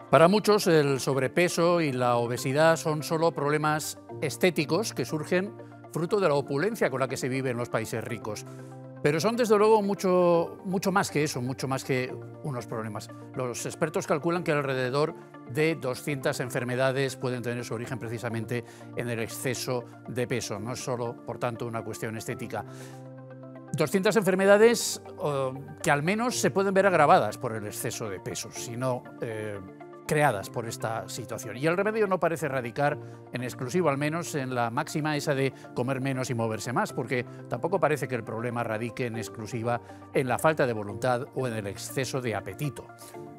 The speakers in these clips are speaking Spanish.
Para muchos, el sobrepeso y la obesidad son solo problemas estéticos que surgen fruto de la opulencia con la que se vive en los países ricos. Pero son, desde luego, mucho más que eso, mucho más que unos problemas. Los expertos calculan que alrededor de 200 enfermedades pueden tener su origen precisamente en el exceso de peso. No es solo, por tanto, una cuestión estética. 200 enfermedades que al menos se pueden ver agravadas por el exceso de peso, sino creadas por esta situación. Y el remedio no parece radicar, en exclusivo al menos, en la máxima esa de comer menos y moverse más, porque tampoco parece que el problema radique en exclusiva en la falta de voluntad o en el exceso de apetito.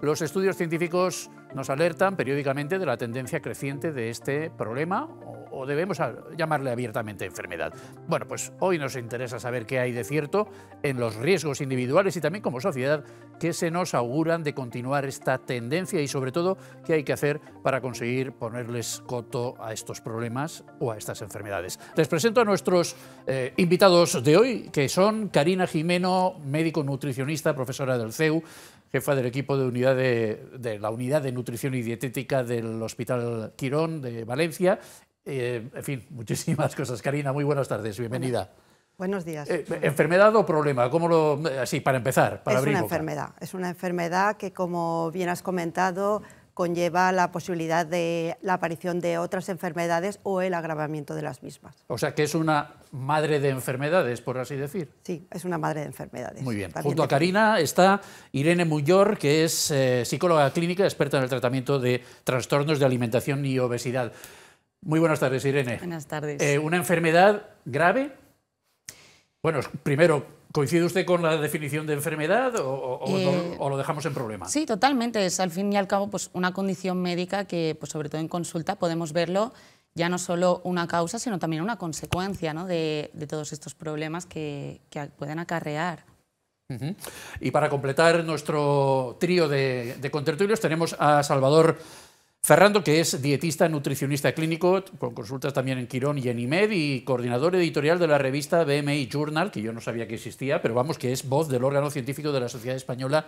Los estudios científicos nos alertan periódicamente de la tendencia creciente de este problema, o debemos llamarle abiertamente enfermedad. Bueno, pues hoy nos interesa saber qué hay de cierto en los riesgos individuales y también como sociedad que se nos auguran de continuar esta tendencia y sobre todo qué hay que hacer para conseguir ponerles coto a estos problemas o a estas enfermedades. Les presento a nuestros invitados de hoy, que son Karina Gimeno, médico nutricionista, profesora del CEU, jefa del equipo de la unidad de nutrición y dietética del Hospital Quirón de Valencia. En fin, muchísimas cosas. Karina, muy buenas tardes, bienvenida. Buenos días. ¿Enfermedad o problema? Así, para empezar, para abrir boca. Es una enfermedad que, como bien has comentado, conlleva la posibilidad de la aparición de otras enfermedades o el agravamiento de las mismas. O sea, que es una madre de enfermedades, por así decir. Sí, es una madre de enfermedades. Muy bien. Junto a Karina está Irene Muyor, que es psicóloga clínica, experta en el tratamiento de trastornos de alimentación y obesidad. Muy buenas tardes, Irene. Buenas tardes. ¿Una enfermedad grave? Bueno, primero, ¿coincide usted con la definición de enfermedad o lo dejamos en problema? Sí, totalmente. Es al fin y al cabo pues, una condición médica que, pues, sobre todo en consulta, podemos verlo ya no solo una causa, sino también una consecuencia, ¿no?, de todos estos problemas que pueden acarrear. Y para completar nuestro trío de contertulios tenemos a Salvador Ferrando, que es dietista, nutricionista clínico, con consultas también en Quirón y en IMED, y coordinador editorial de la revista BMI Journal, que yo no sabía que existía, pero vamos, que es voz del órgano científico de la Sociedad Española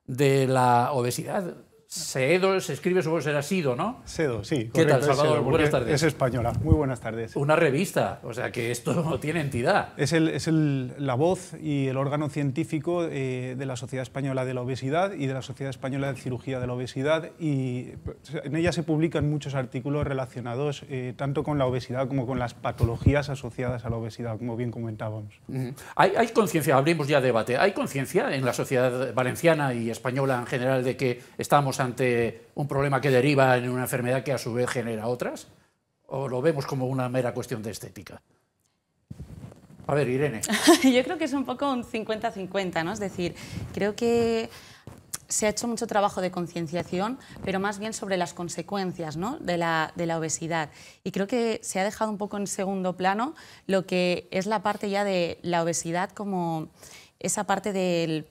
de la Obesidad. SEDO, se escribe, supongo que será SIDO, ¿no? SEDO, sí. ¿Qué tal, Salvador? Buenas tardes. Es española. Muy buenas tardes. Una revista, o sea que esto tiene entidad. Es la voz y el órgano científico de la Sociedad Española de la Obesidad y de la Sociedad Española de Cirugía de la Obesidad, y en ella se publican muchos artículos relacionados tanto con la obesidad como con las patologías asociadas a la obesidad, como bien comentábamos. ¿Hay conciencia, abrimos ya debate, hay conciencia en la sociedad valenciana y española en general de que estamos ante un problema que deriva en una enfermedad que a su vez genera otras? ¿O lo vemos como una mera cuestión de estética? A ver, Irene. Yo creo que es un poco un 50-50, ¿no? Es decir, creo que se ha hecho mucho trabajo de concienciación, pero más bien sobre las consecuencias, ¿no?, de la obesidad. Y creo que se ha dejado un poco en segundo plano lo que es la parte ya de la obesidad como esa parte del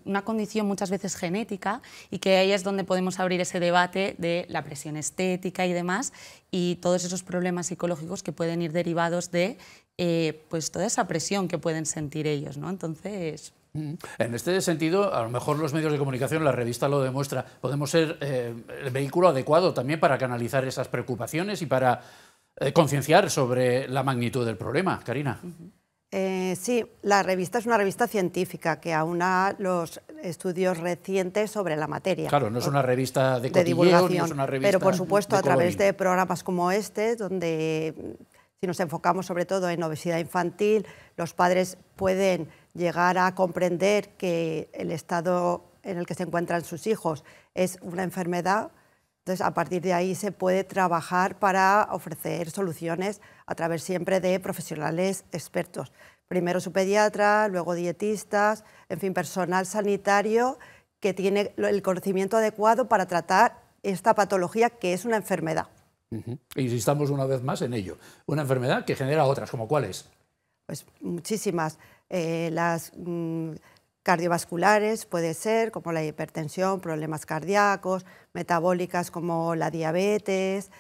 una condición muchas veces genética, y que ahí es donde podemos abrir ese debate de la presión estética y demás, y todos esos problemas psicológicos que pueden ir derivados de pues toda esa presión que pueden sentir ellos, ¿no? Entonces... En este sentido, a lo mejor los medios de comunicación, la revista lo demuestra, podemos ser el vehículo adecuado también para canalizar esas preocupaciones y para concienciar sobre la magnitud del problema. Karina. Sí, la revista es una revista científica que aúna los estudios recientes sobre la materia. Claro, no es una revista de cotilleo, divulgación, no es una revista pero por supuesto de a través colorín. de programas como este, donde si nos enfocamos sobre todo en obesidad infantil, los padres pueden llegar a comprender que el estado en el que se encuentran sus hijos es una enfermedad. Entonces, a partir de ahí se puede trabajar para ofrecer soluciones a través siempre de profesionales expertos. Primero su pediatra, luego dietistas, en fin, personal sanitario que tiene el conocimiento adecuado para tratar esta patología que es una enfermedad. Insistamos una vez más en ello. Una enfermedad que genera otras, ¿como cuáles? Pues muchísimas. Las cardiovasculares puede ser, como la hipertensión, problemas cardíacos, metabólicas como la diabetes,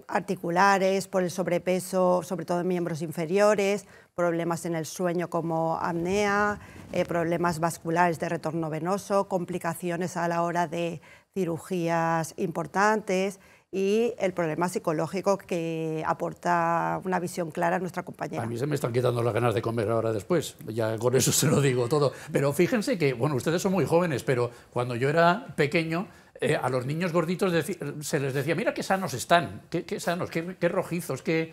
articulares por el sobrepeso, sobre todo en miembros inferiores, problemas en el sueño como apnea, problemas vasculares de retorno venoso, complicaciones a la hora de cirugías importantes y el problema psicológico que aporta una visión clara a nuestra compañera. A mí se me están quitando las ganas de comer ahora después, ya con eso se lo digo todo. Pero fíjense que, bueno, ustedes son muy jóvenes, pero cuando yo era pequeño, a los niños gorditos se les decía, mira qué sanos están, qué sanos, qué rojizos, qué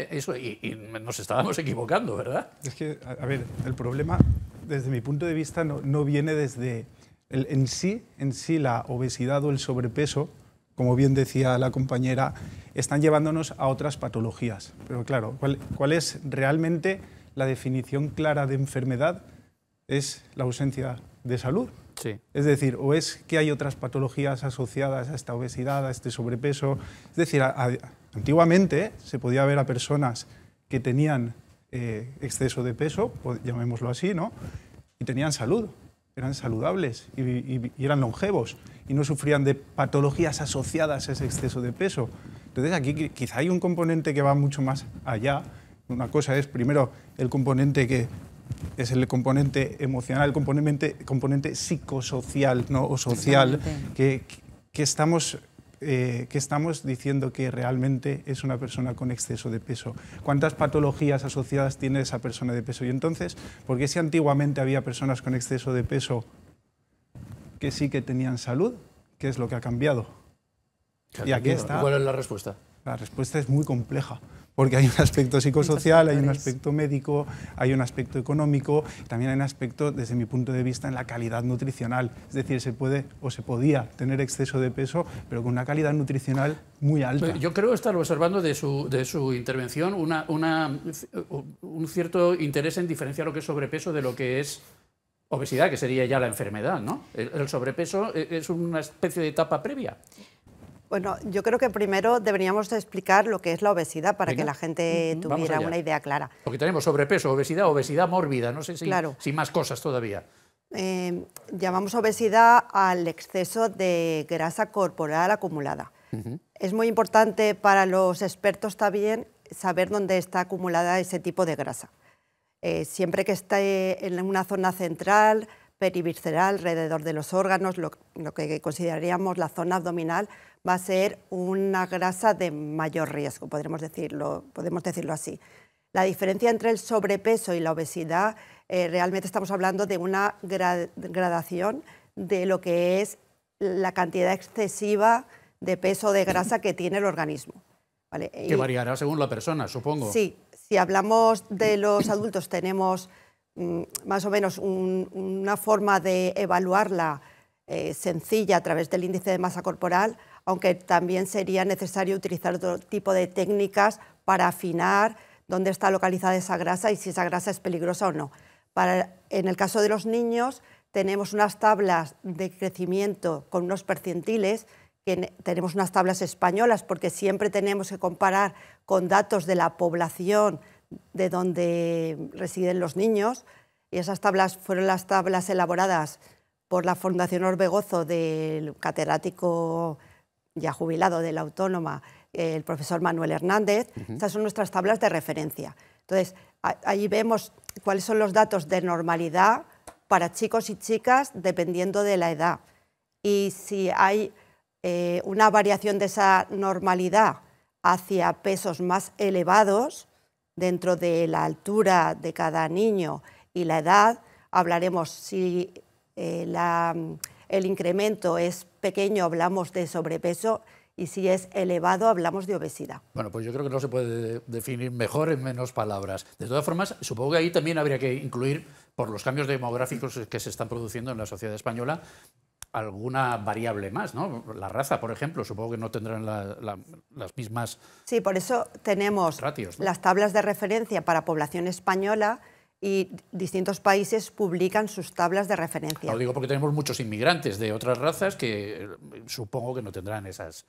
eso, y nos estábamos equivocando, ¿verdad? Es que, a ver, el problema, desde mi punto de vista, no viene desde en sí la obesidad o el sobrepeso, como bien decía la compañera, están llevándonos a otras patologías. Pero claro, ¿cuál es realmente la definición clara de enfermedad? Es la ausencia de salud. Sí. Es decir, o es que hay otras patologías asociadas a esta obesidad, a este sobrepeso. Es decir, antiguamente se podía ver a personas que tenían exceso de peso, llamémoslo así, ¿no? Y tenían salud, eran saludables y eran longevos y no sufrían de patologías asociadas a ese exceso de peso. Entonces aquí quizá hay un componente que va mucho más allá. Una cosa es, primero, el componente que es el componente emocional, el componente psicosocial, ¿no? O social, que estamos diciendo que realmente es una persona con exceso de peso. ¿Cuántas patologías asociadas tiene esa persona de peso? Y entonces, ¿por qué si antiguamente había personas con exceso de peso que sí que tenían salud? ¿Qué es lo que ha cambiado? Y aquí está. ¿Cuál es la respuesta? La respuesta es muy compleja, porque hay un aspecto psicosocial, hay un aspecto médico, hay un aspecto económico, también hay un aspecto, desde mi punto de vista, en la calidad nutricional. Es decir, se puede o se podía tener exceso de peso, pero con una calidad nutricional muy alta. Yo creo estar observando de su intervención un cierto interés en diferenciar lo que es sobrepeso de lo que es obesidad, que sería ya la enfermedad, ¿no? El sobrepeso es una especie de etapa previa. Bueno, yo creo que primero deberíamos explicar lo que es la obesidad para que la gente tuviera una idea clara. Porque tenemos sobrepeso, obesidad mórbida, no sé si más cosas todavía. Llamamos obesidad al exceso de grasa corporal acumulada. Es muy importante para los expertos también saber dónde está acumulada ese tipo de grasa. Siempre que esté en una zona central, perivisceral, alrededor de los órganos, lo que consideraríamos la zona abdominal, va a ser una grasa de mayor riesgo, podemos decirlo así. La diferencia entre el sobrepeso y la obesidad, realmente estamos hablando de una gradación de lo que es la cantidad excesiva de peso o de grasa que tiene el organismo, ¿vale? Que variará según la persona, supongo. Sí, si hablamos de los adultos tenemos más o menos una forma de evaluarla sencilla a través del índice de masa corporal, aunque también sería necesario utilizar otro tipo de técnicas para afinar dónde está localizada esa grasa y si esa grasa es peligrosa o no. En el caso de los niños tenemos unas tablas de crecimiento con unos percentiles, tenemos unas tablas españolas porque siempre tenemos que comparar con datos de la población de donde residen los niños, y esas tablas fueron las tablas elaboradas por la Fundación Orbegozo del catedrático ya jubilado de la Autónoma, el profesor Manuel Hernández. Estas son nuestras tablas de referencia. Entonces, ahí vemos cuáles son los datos de normalidad para chicos y chicas dependiendo de la edad. Y si hay una variación de esa normalidad hacia pesos más elevados, dentro de la altura de cada niño y la edad, hablaremos si el incremento es pequeño, hablamos de sobrepeso, y si es elevado, hablamos de obesidad. Bueno, pues yo creo que no se puede definir mejor en menos palabras. De todas formas, supongo que ahí también habría que incluir, por los cambios demográficos que se están produciendo en la sociedad española, alguna variable más, ¿no? La raza, por ejemplo, supongo que no tendrán las mismas. Sí, por eso tenemos ratios, ¿no? Las tablas de referencia para población española, y distintos países publican sus tablas de referencia. Lo digo porque tenemos muchos inmigrantes de otras razas que supongo que no tendrán esas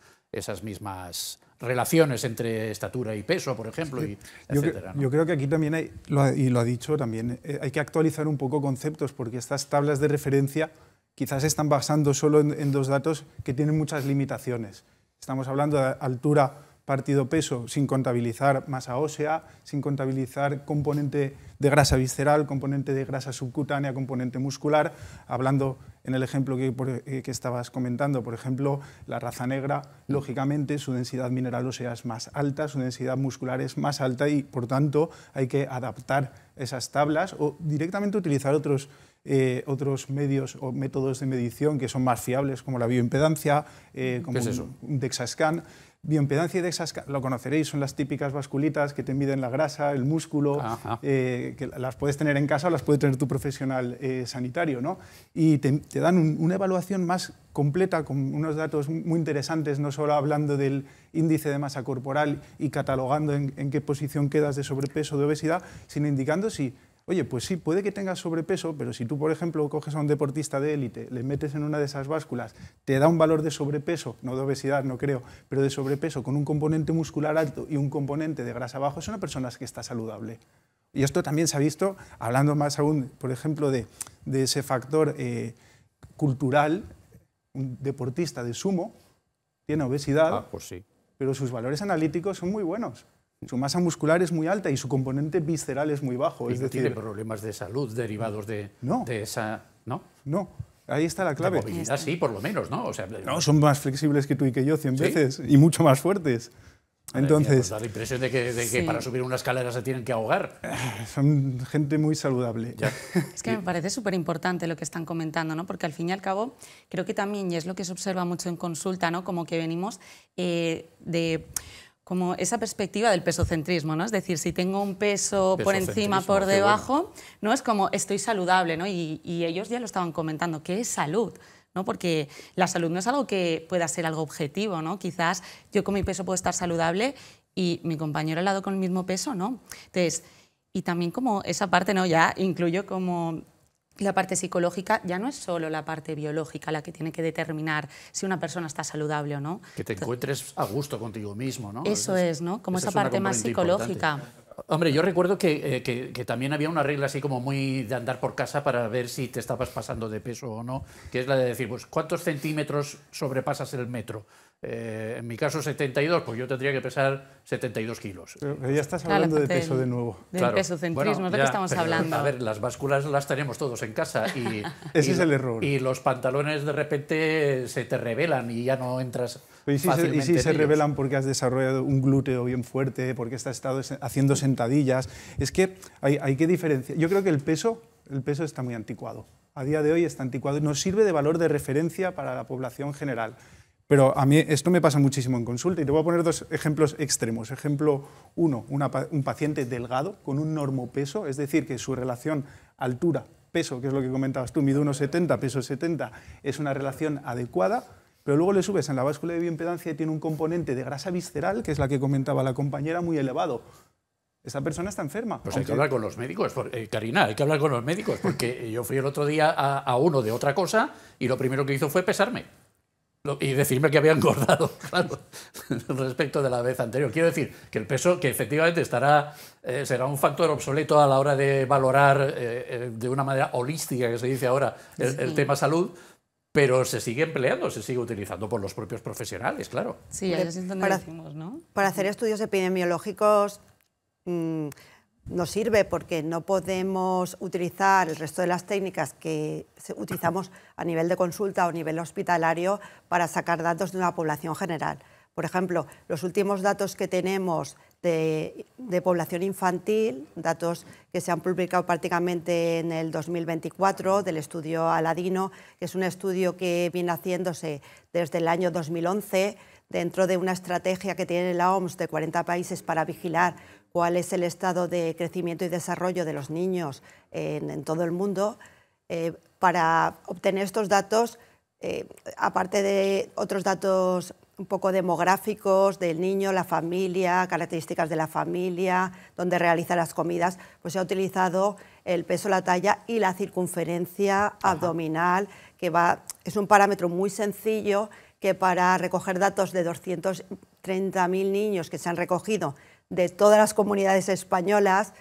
mismas relaciones entre estatura y peso, por ejemplo, y etcétera, ¿no? Yo creo que aquí también hay, y lo ha dicho también, hay que actualizar un poco conceptos, porque estas tablas de referencia quizás se están basando solo en dos datos que tienen muchas limitaciones. Estamos hablando de altura partido peso sin contabilizar masa ósea, sin contabilizar componente de grasa visceral, componente de grasa subcutánea, componente muscular, hablando en el ejemplo que estabas comentando, por ejemplo, la raza negra, lógicamente su densidad mineral ósea es más alta, su densidad muscular es más alta y, por tanto, hay que adaptar esas tablas o directamente utilizar otros medios o métodos de medición que son más fiables, como la bioimpedancia, como un DEXA-scan. Bioimpedancia y DEXA-scan, lo conoceréis, son las típicas basculitas que te miden la grasa, el músculo, que las puedes tener en casa o las puede tener tu profesional sanitario, ¿no? Y te dan una evaluación más completa con unos datos muy interesantes, no solo hablando del índice de masa corporal y catalogando en qué posición quedas de sobrepeso o de obesidad, sino indicando si, oye, pues sí, puede que tengas sobrepeso, pero si tú, por ejemplo, coges a un deportista de élite, le metes en una de esas básculas, te da un valor de sobrepeso, no de obesidad, no creo, pero de sobrepeso con un componente muscular alto y un componente de grasa bajo, es una persona que está saludable. Y esto también se ha visto, hablando más aún, por ejemplo, de ese factor cultural, un deportista de sumo tiene obesidad, pues sí, pero sus valores analíticos son muy buenos. Su masa muscular es muy alta y su componente visceral es muy bajo. Y es no decir, tiene problemas de salud derivados de esa... ¿No? No, ahí está la clave. De movilidad sí, por lo menos, ¿no? O sea, no, son más flexibles que tú y que yo 100 ¿sí? veces y mucho más fuertes. Entonces, pues da la impresión de que para subir una escalera se tienen que ahogar. Son gente muy saludable. Ya. Es que me parece súper importante lo que están comentando, ¿no? Porque al fin y al cabo creo que también, y es lo que se observa mucho en consulta, ¿no? Como que venimos de como esa perspectiva del pesocentrismo, ¿no? Es decir, si tengo un peso por encima, por debajo, ¿no? Es como estoy saludable, ¿no? Y ellos ya lo estaban comentando, ¿qué es salud? ¿No? Porque la salud no es algo que pueda ser algo objetivo, ¿no? Quizás yo con mi peso puedo estar saludable y mi compañero al lado con el mismo peso, ¿no? Entonces, y también como esa parte, ¿no? Ya incluyo como la parte psicológica, ya no es solo la parte biológica la que tiene que determinar si una persona está saludable o no. Que te encuentres a gusto contigo mismo, ¿no? Eso es, ¿no? Como esa parte más psicológica. Hombre, yo recuerdo que también había una regla así como muy de andar por casa para ver si te estabas pasando de peso o no, que es la de decir, pues, ¿cuántos centímetros sobrepasas el metro? En mi caso 72, pues yo tendría que pesar 72 kilos. Pero ya estás hablando de peso de nuevo. Del pesocentrismo, es lo que estamos hablando. A ver, las básculas las tenemos todos en casa y... Ese es el error. Y los pantalones de repente se te revelan y ya no entras fácilmente y si en se ellos. revelan porque has desarrollado un glúteo bien fuerte, porque has estado haciendo sentadillas. Es que hay que diferenciar. Yo creo que el peso está muy anticuado. A día de hoy está anticuado y nos sirve de valor de referencia para la población general. Pero a mí esto me pasa muchísimo en consulta y te voy a poner dos ejemplos extremos. Ejemplo 1, un paciente delgado con un normopeso, es decir, que su relación altura-peso, que es lo que comentabas tú, mide 1,70, peso 70, es una relación adecuada, pero luego le subes en la báscula de bioimpedancia y tiene un componente de grasa visceral, que es la que comentaba la compañera, muy elevado. Esa persona está enferma. Pues hay que hablar con los médicos, Karina, hay que hablar con los médicos, porque yo fui el otro día a uno de otra cosa y lo primero que hizo fue pesarme. Y decirme que había engordado, claro, respecto de la vez anterior. Quiero decir que el peso, que efectivamente será un factor obsoleto a la hora de valorar de una manera holística, que se dice ahora, el tema salud, pero se sigue empleando, se sigue utilizando por los propios profesionales, claro. Sí, es donde decimos, ¿no? Para hacer estudios epidemiológicos nos sirve porque no podemos utilizar el resto de las técnicas que utilizamos a nivel de consulta o a nivel hospitalario para sacar datos de una población general. Por ejemplo, los últimos datos que tenemos de población infantil, datos que se han publicado prácticamente en el 2024 del estudio Aladino, que es un estudio que viene haciéndose desde el año 2011 dentro de una estrategia que tiene la OMS de 40 países para vigilar cuál es el estado de crecimiento y desarrollo de los niños en todo el mundo. Para obtener estos datos, aparte de otros datos un poco demográficos del niño, la familia, características de la familia, dónde realiza las comidas, pues se ha utilizado el peso, la talla y la circunferencia abdominal, que es un parámetro muy sencillo que para recoger datos de 230.000 niños que se han recogido de todas las comunidades españolas,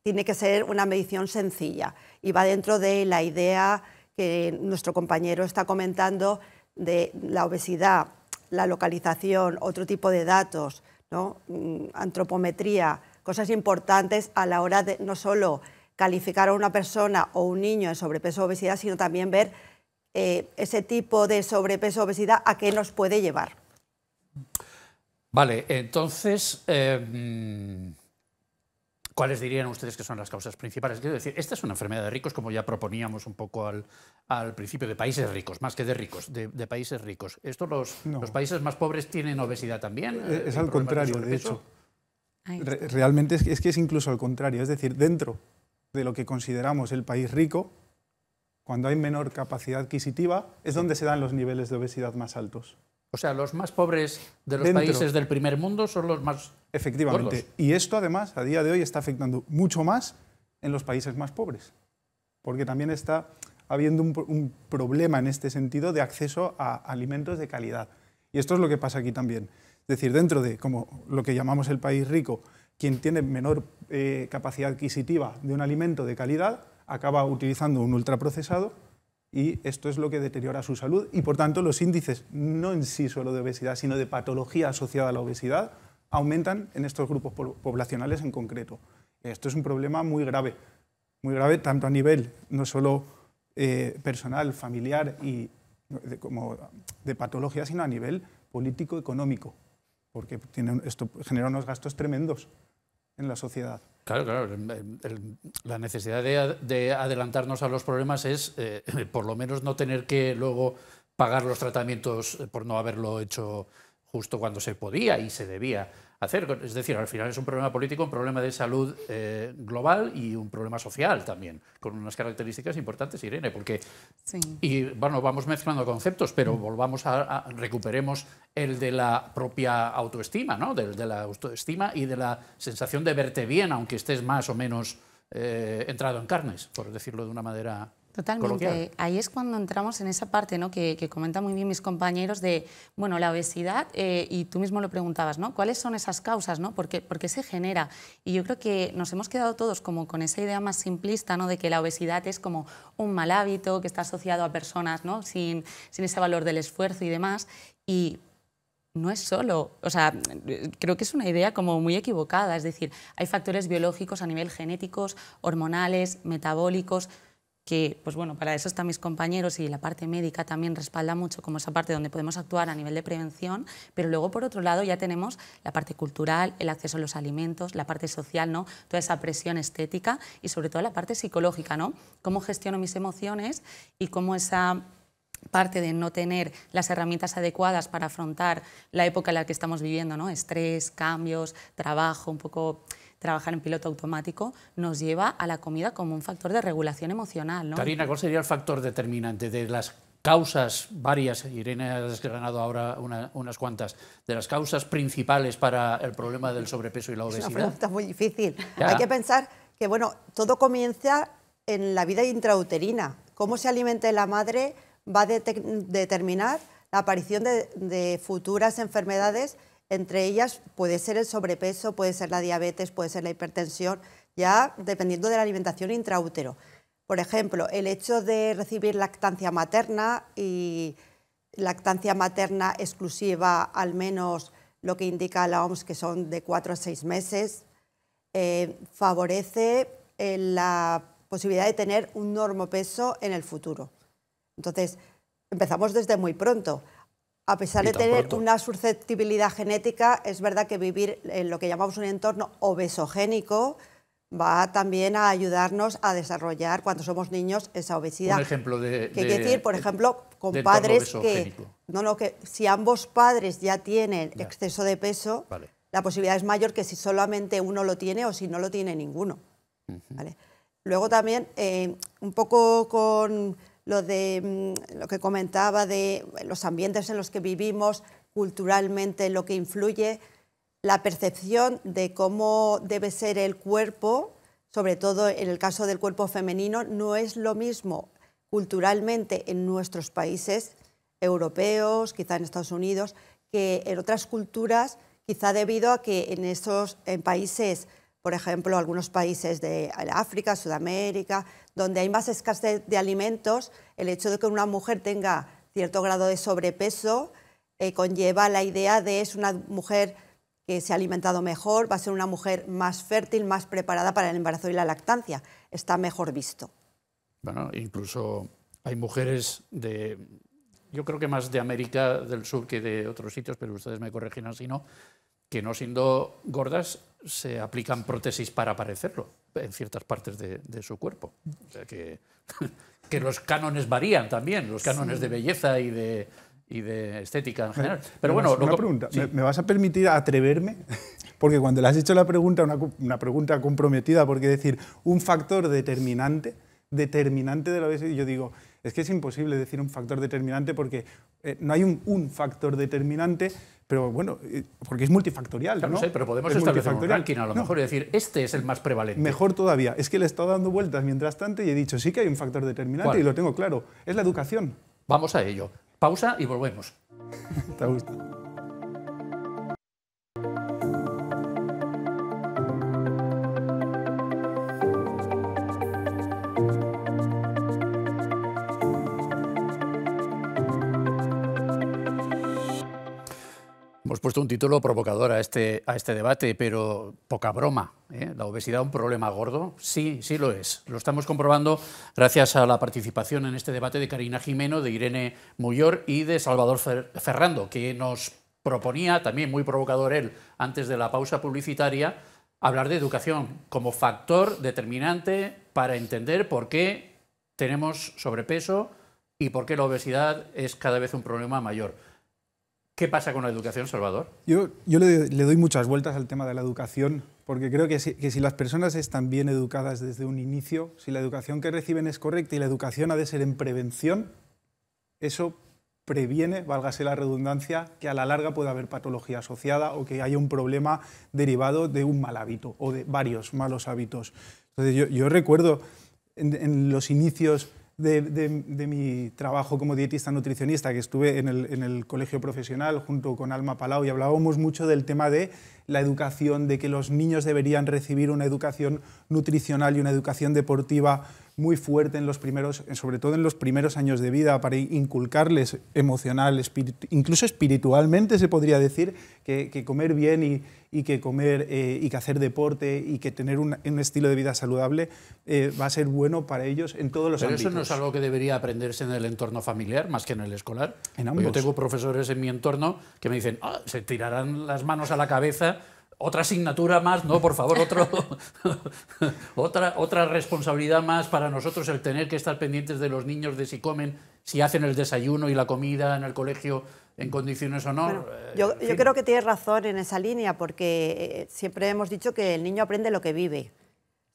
tiene que ser una medición sencilla y va dentro de la idea que nuestro compañero está comentando de la obesidad la localización, otro tipo de datos, ¿no? Antropometría, cosas importantes a la hora de no solo calificar a una persona o un niño en sobrepeso o obesidad, sino también ver ese tipo de sobrepeso o obesidad a qué nos puede llevar. Vale, entonces, ¿cuáles dirían ustedes que son las causas principales? Quiero decir, esta es una enfermedad de ricos, como ya proponíamos un poco al principio, de países ricos, más que de ricos, de países ricos. ¿Esto los países más pobres tienen obesidad también? Es al contrario, de hecho. Realmente es que es incluso al contrario. Es decir, dentro de lo que consideramos el país rico, cuando hay menor capacidad adquisitiva, es donde se dan los niveles de obesidad más altos. O sea, los más pobres de los países del primer mundo son los más efectivamente gordos. Y esto, además, a día de hoy está afectando mucho más en los países más pobres, porque también está habiendo un problema en este sentido de acceso a alimentos de calidad. Y esto es lo que pasa aquí también. Es decir, dentro de como lo que llamamos el país rico, quien tiene menor capacidad adquisitiva de un alimento de calidad acaba utilizando un ultraprocesado, y esto es lo que deteriora su salud, y por tanto los índices, no en sí solo de obesidad, sino de patología asociada a la obesidad, aumentan en estos grupos poblacionales en concreto. Esto es un problema muy grave tanto a nivel no solo personal, familiar y como de patología, sino a nivel político-económico, porque esto genera unos gastos tremendos en la sociedad. Claro, la necesidad de adelantarnos a los problemas es, por lo menos, no tener que luego pagar los tratamientos por no haberlo hecho justo cuando se podía y se debía hacer. Es decir, al final es un problema político, un problema de salud global y un problema social también, con unas características importantes, Irene, porque... Sí. Y bueno, vamos mezclando conceptos, pero volvamos recuperemos el de la propia autoestima, ¿no? De la autoestima y de la sensación de verte bien, aunque estés más o menos entrado en carnes, por decirlo de una manera... Totalmente. Coloquial. Ahí es cuando entramos en esa parte, ¿no? que comentan muy bien mis compañeros de, bueno, la obesidad, y tú mismo lo preguntabas, ¿no? ¿Cuáles son esas causas, ¿no? ¿Por qué se genera? Y yo creo que nos hemos quedado todos como con esa idea más simplista, ¿no? De que la obesidad es como un mal hábito que está asociado a personas, ¿no? sin ese valor del esfuerzo y demás. Y no es solo, o sea, creo que es una idea como muy equivocada. Es decir, hay factores biológicos a nivel genéticos, hormonales, metabólicos, que, pues bueno, para eso están mis compañeros, y la parte médica también respalda mucho como esa parte donde podemos actuar a nivel de prevención, pero luego, por otro lado, ya tenemos la parte cultural, el acceso a los alimentos, la parte social, ¿no? Toda esa presión estética y sobre todo la parte psicológica, ¿no? Cómo gestiono mis emociones y cómo esa parte de no tener las herramientas adecuadas para afrontar la época en la que estamos viviendo, ¿no? Estrés, cambios, trabajo, un poco... trabajar en piloto automático, nos lleva a la comida como un factor de regulación emocional, ¿no? Karina, ¿cuál sería el factor determinante de las causas varias? Irene ha desgranado ahora unas cuantas, de las causas principales para el problema del sobrepeso y la obesidad. Es una pregunta muy difícil. Ya. Hay que pensar que, bueno, todo comienza en la vida intrauterina. Cómo se alimente la madre va a determinar la aparición de futuras enfermedades. Entre ellas puede ser el sobrepeso, puede ser la diabetes, puede ser la hipertensión, ya dependiendo de la alimentación intraútero. Por ejemplo, el hecho de recibir lactancia materna y lactancia materna exclusiva, al menos lo que indica la OMS, que son de 4 a 6 meses, favorece la posibilidad de tener un normopeso en el futuro. Entonces, empezamos desde muy pronto. A pesar de tener una susceptibilidad genética, es verdad que vivir en lo que llamamos un entorno obesogénico va también a ayudarnos a desarrollar, cuando somos niños, esa obesidad. Un ejemplo de... ¿Qué quiere decir? Por ejemplo, con padres que si ambos padres ya tienen exceso de peso, vale, la posibilidad es mayor que si solamente uno lo tiene o si no lo tiene ninguno. ¿Vale? Luego también, un poco con... lo que comentaba de los ambientes en los que vivimos, culturalmente lo que influye, la percepción de cómo debe ser el cuerpo, sobre todo en el caso del cuerpo femenino, no es lo mismo culturalmente en nuestros países europeos, quizá en Estados Unidos, que en otras culturas, quizá debido a que en países, por ejemplo, algunos países de África, Sudamérica, donde hay más escasez de alimentos, el hecho de que una mujer tenga cierto grado de sobrepeso conlleva la idea de es una mujer que se ha alimentado mejor, va a ser una mujer más fértil, más preparada para el embarazo y la lactancia. Está mejor visto. Bueno, incluso hay mujeres yo creo que más de América del Sur que de otros sitios, pero ustedes me corregirán si no, que no siendo gordas se aplican prótesis para parecerlo en ciertas partes de su cuerpo. O sea que los cánones varían también, los cánones de belleza y de estética en general. Pero bueno, una pregunta. Sí. ¿Me vas a permitir atreverme? Porque cuando le has hecho la pregunta, una pregunta comprometida, porque decir un factor determinante de la obesidad, yo digo, es que es imposible decir un factor determinante porque no hay un factor determinante, pero bueno, porque es multifactorial, claro, ¿no? sé, pero podemos establecer un ranking a lo mejor y decir, este es el más prevalente. Mejor todavía. Es que le he estado dando vueltas mientras tanto y he dicho, sí que hay un factor determinante. ¿Cuál? Y lo tengo claro, es la educación. Vamos a ello. Pausa y volvemos. ¿Te gusta? Hemos puesto un título provocador a este debate, pero poca broma, ¿eh? ¿La obesidad un problema gordo? Sí, sí lo es. Lo estamos comprobando gracias a la participación en este debate de Carina Jimeno, de Irene Muyor y de Salvador Ferrando, que nos proponía, también muy provocador él, antes de la pausa publicitaria, hablar de educación como factor determinante para entender por qué tenemos sobrepeso y por qué la obesidad es cada vez un problema mayor. ¿Qué pasa con la educación, Salvador? Yo le doy muchas vueltas al tema de la educación, porque creo que si las personas están bien educadas desde un inicio, si la educación que reciben es correcta y la educación ha de ser en prevención, eso previene, válgase la redundancia, que a la larga pueda haber patología asociada o que haya un problema derivado de un mal hábito o de varios malos hábitos. Entonces yo recuerdo en los inicios de mi trabajo como dietista nutricionista, que estuve en el colegio profesional junto con Alma Palau, y hablábamos mucho del tema de la educación, de que los niños deberían recibir una educación nutricional y una educación deportiva muy fuerte en los primeros, sobre todo en los primeros años de vida, para inculcarles emocional, incluso espiritualmente se podría decir, que comer bien y que comer y que hacer deporte y que tener un estilo de vida saludable va a ser bueno para ellos en todos los ámbitos. ¿Pero eso no es algo que debería aprenderse en el entorno familiar más que en el escolar? En ambos. Yo tengo profesores en mi entorno que me dicen, se tirarán las manos a la cabeza, otra asignatura más, no, por favor, otra responsabilidad más para nosotros, el tener que estar pendientes de los niños, de si comen, si hacen el desayuno y la comida en el colegio en condiciones o no. Bueno, yo creo que tienes razón en esa línea, porque siempre hemos dicho que el niño aprende lo que vive.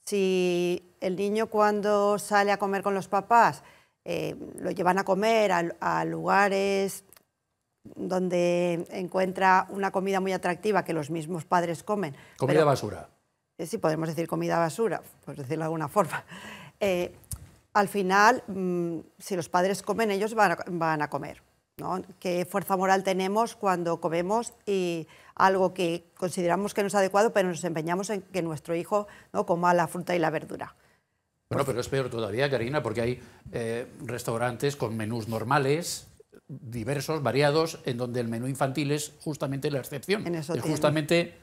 Si el niño cuando sale a comer con los papás lo llevan a comer a lugares donde encuentra una comida muy atractiva que los mismos padres comen. Comida basura. Sí, podemos decir comida basura, por decirlo de alguna forma. Al final, si los padres comen, ellos van a comer, ¿no? ¿Qué fuerza moral tenemos cuando comemos y algo que consideramos que no es adecuado, pero nos empeñamos en que nuestro hijo, ¿no?, coma la fruta y la verdura? Bueno, pero es peor todavía, Carina, porque hay restaurantes con menús normales, diversos, variados, en donde el menú infantil es justamente la excepción. Es justamente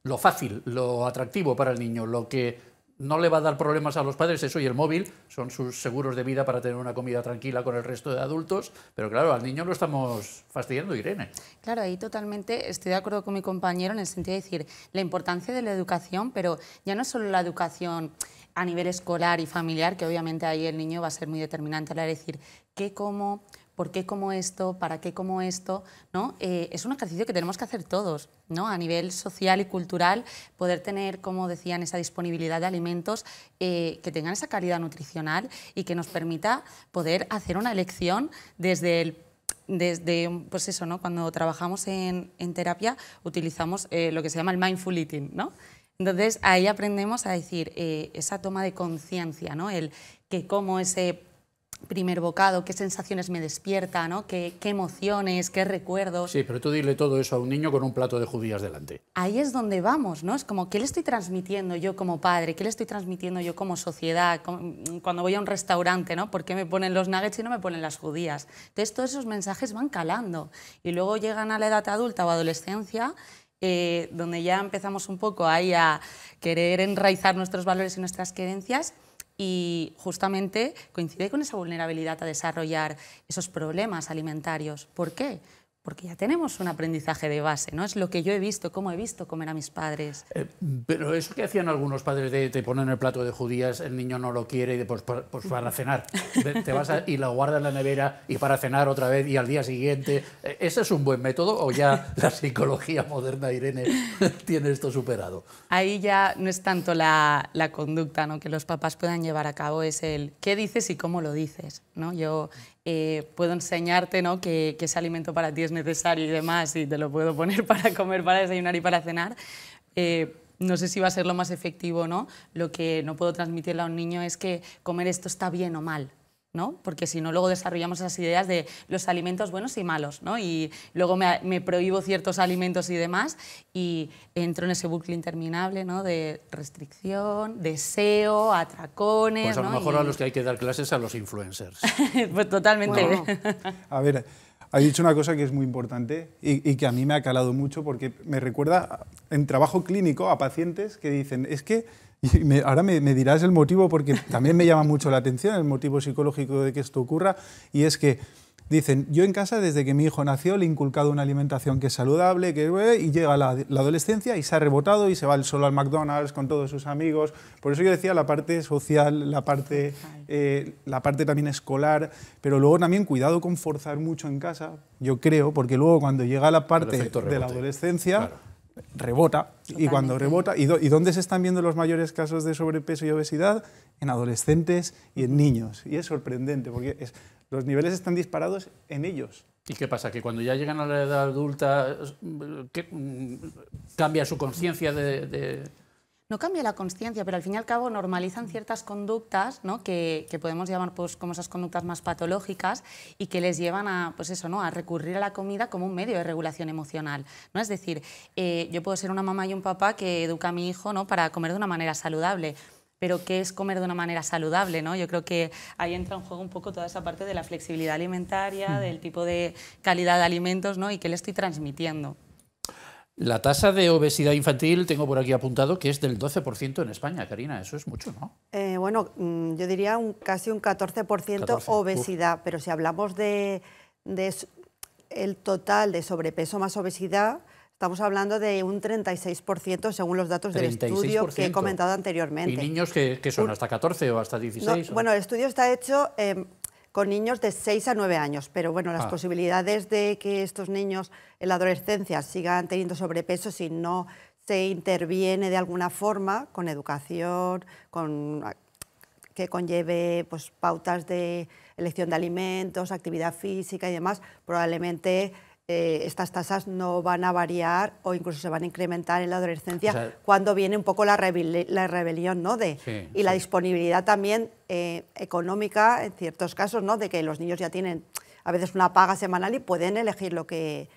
lo fácil, lo atractivo para el niño, lo que no le va a dar problemas a los padres, eso y el móvil son sus seguros de vida para tener una comida tranquila con el resto de adultos, pero claro, al niño lo estamos fastidiando, Irene. Claro, ahí totalmente estoy de acuerdo con mi compañero en el sentido de decir la importancia de la educación, pero ya no es solo la educación a nivel escolar y familiar, que obviamente ahí el niño va a ser muy determinante a la hora de decir qué como, por qué como esto, para qué como esto, ¿no? Es un ejercicio que tenemos que hacer todos, ¿no? A nivel social y cultural, poder tener, como decían, esa disponibilidad de alimentos que tengan esa calidad nutricional y que nos permita poder hacer una elección desde pues eso, ¿no? Cuando trabajamos en terapia utilizamos lo que se llama el mindful eating, ¿no? Entonces ahí aprendemos a decir esa toma de conciencia, ¿no? El que como ese primer bocado, qué sensaciones me despierta, ¿no? Qué emociones, qué recuerdos. Sí, pero tú dile todo eso a un niño con un plato de judías delante. Ahí es donde vamos, ¿no? Es como, ¿qué le estoy transmitiendo yo como padre? ¿Qué le estoy transmitiendo yo como sociedad? Cuando voy a un restaurante, ¿no? ¿Por qué me ponen los nuggets y no me ponen las judías? Entonces, todos esos mensajes van calando y luego llegan a la edad adulta o adolescencia, donde ya empezamos un poco ahí a querer enraizar nuestros valores y nuestras creencias, y justamente coincide con esa vulnerabilidad a desarrollar esos problemas alimentarios. ¿Por qué? Porque ya tenemos un aprendizaje de base, ¿no? Es lo que yo he visto, cómo he visto comer a mis padres. Pero eso que hacían algunos padres de te ponen el plato de judías, el niño no lo quiere y pues para cenar. Te vas y lo guardas en la nevera y para cenar otra vez y al día siguiente. ¿Ese es un buen método o ya la psicología moderna, Irene, tiene esto superado? Ahí ya no es tanto la conducta, ¿no?, que los papás puedan llevar a cabo, es el qué dices y cómo lo dices, ¿no? Yo puedo enseñarte, ¿no?, que ese alimento para ti es necesario y demás, y te lo puedo poner para comer, para desayunar y para cenar. No sé si va a ser lo más efectivo, ¿no? Lo que no puedo transmitirle a un niño es que comer esto está bien o mal, ¿no? Porque si no, luego desarrollamos esas ideas de los alimentos buenos y malos, ¿no? Y luego me prohíbo ciertos alimentos y demás, y entro en ese bucle interminable, ¿no?, de restricción, deseo, atracones. Pues a lo ¿no? mejor a los que hay que dar clases a los influencers. Pues totalmente. Bueno. A ver, ha dicho una cosa que es muy importante y que a mí me ha calado mucho porque me recuerda en trabajo clínico a pacientes que dicen, es que, ahora me dirás el motivo porque también me llama mucho la atención el motivo psicológico de que esto ocurra, y es que dicen, yo en casa desde que mi hijo nació le he inculcado una alimentación que es saludable, y llega la adolescencia y se ha rebotado y se va solo al McDonald's con todos sus amigos. Por eso yo decía la parte social, la parte también escolar, pero luego también cuidado con forzar mucho en casa, yo creo, porque luego cuando llega la parte de la adolescencia, claro, rebota. Totalmente. Y cuando rebota, ¿y dónde se están viendo los mayores casos de sobrepeso y obesidad? En adolescentes y en niños. Y es sorprendente porque los niveles están disparados en ellos. ¿Y qué pasa? ¿Que cuando ya llegan a la edad adulta cambia su conciencia de...? No cambia la consciencia, pero al fin y al cabo normalizan ciertas conductas, ¿no?, que podemos llamar pues, como esas conductas más patológicas, y que les llevan a, pues eso, ¿no?, a recurrir a la comida como un medio de regulación emocional, ¿no? Es decir, yo puedo ser una mamá y un papá que educa a mi hijo, ¿no?, para comer de una manera saludable. Pero ¿qué es comer de una manera saludable, ¿no? Yo creo que ahí entra en juego un poco toda esa parte de la flexibilidad alimentaria, del tipo de calidad de alimentos, ¿no?, y qué le estoy transmitiendo. La tasa de obesidad infantil, tengo por aquí apuntado, que es del 12% en España, Karina. Eso es mucho, ¿no? Bueno, yo diría casi un 14% obesidad, pero si hablamos de el total de sobrepeso más obesidad, estamos hablando de un 36% según los datos del estudio que he comentado anteriormente. ¿Y niños que son hasta 14 o hasta 16? No, bueno, el estudio está hecho con niños de 6 a 9 años, pero bueno, las posibilidades de que estos niños en la adolescencia sigan teniendo sobrepeso si no se interviene de alguna forma con educación, que conlleve pues, pautas de elección de alimentos, actividad física y demás, probablemente estas tasas no van a variar o incluso se van a incrementar en la adolescencia, o sea, cuando viene un poco la rebelión, ¿no? Y la disponibilidad también económica en ciertos casos, ¿no?, de que los niños ya tienen a veces una paga semanal y pueden elegir lo que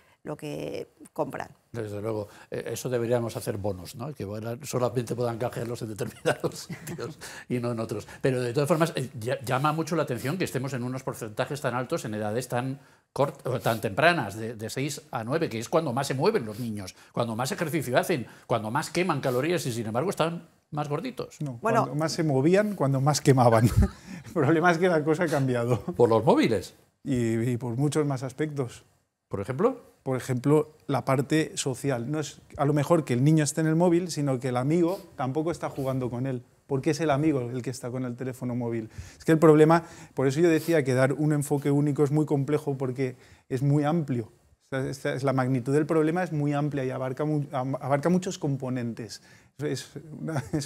compran. Desde luego, eso deberíamos hacer bonos, ¿no?, que solamente puedan canjearlos en determinados sitios y no en otros. Pero de todas formas, llama mucho la atención que estemos en unos porcentajes tan altos en edades tan tempranas, de 6 a 9, que es cuando más se mueven los niños, cuando más ejercicio hacen, cuando más queman calorías y sin embargo están más gorditos. No, bueno, cuando más se movían, cuando más quemaban. El problema es que la cosa ha cambiado. ¿Por los móviles? Y por muchos más aspectos. ¿Por ejemplo? Por ejemplo, la parte social. No es a lo mejor que el niño esté en el móvil, sino que el amigo tampoco está jugando con él, porque es el amigo el que está con el teléfono móvil. Es que el problema, por eso yo decía que dar un enfoque único es muy complejo, porque es muy amplio. La magnitud del problema es muy amplia y abarca muchos componentes. Es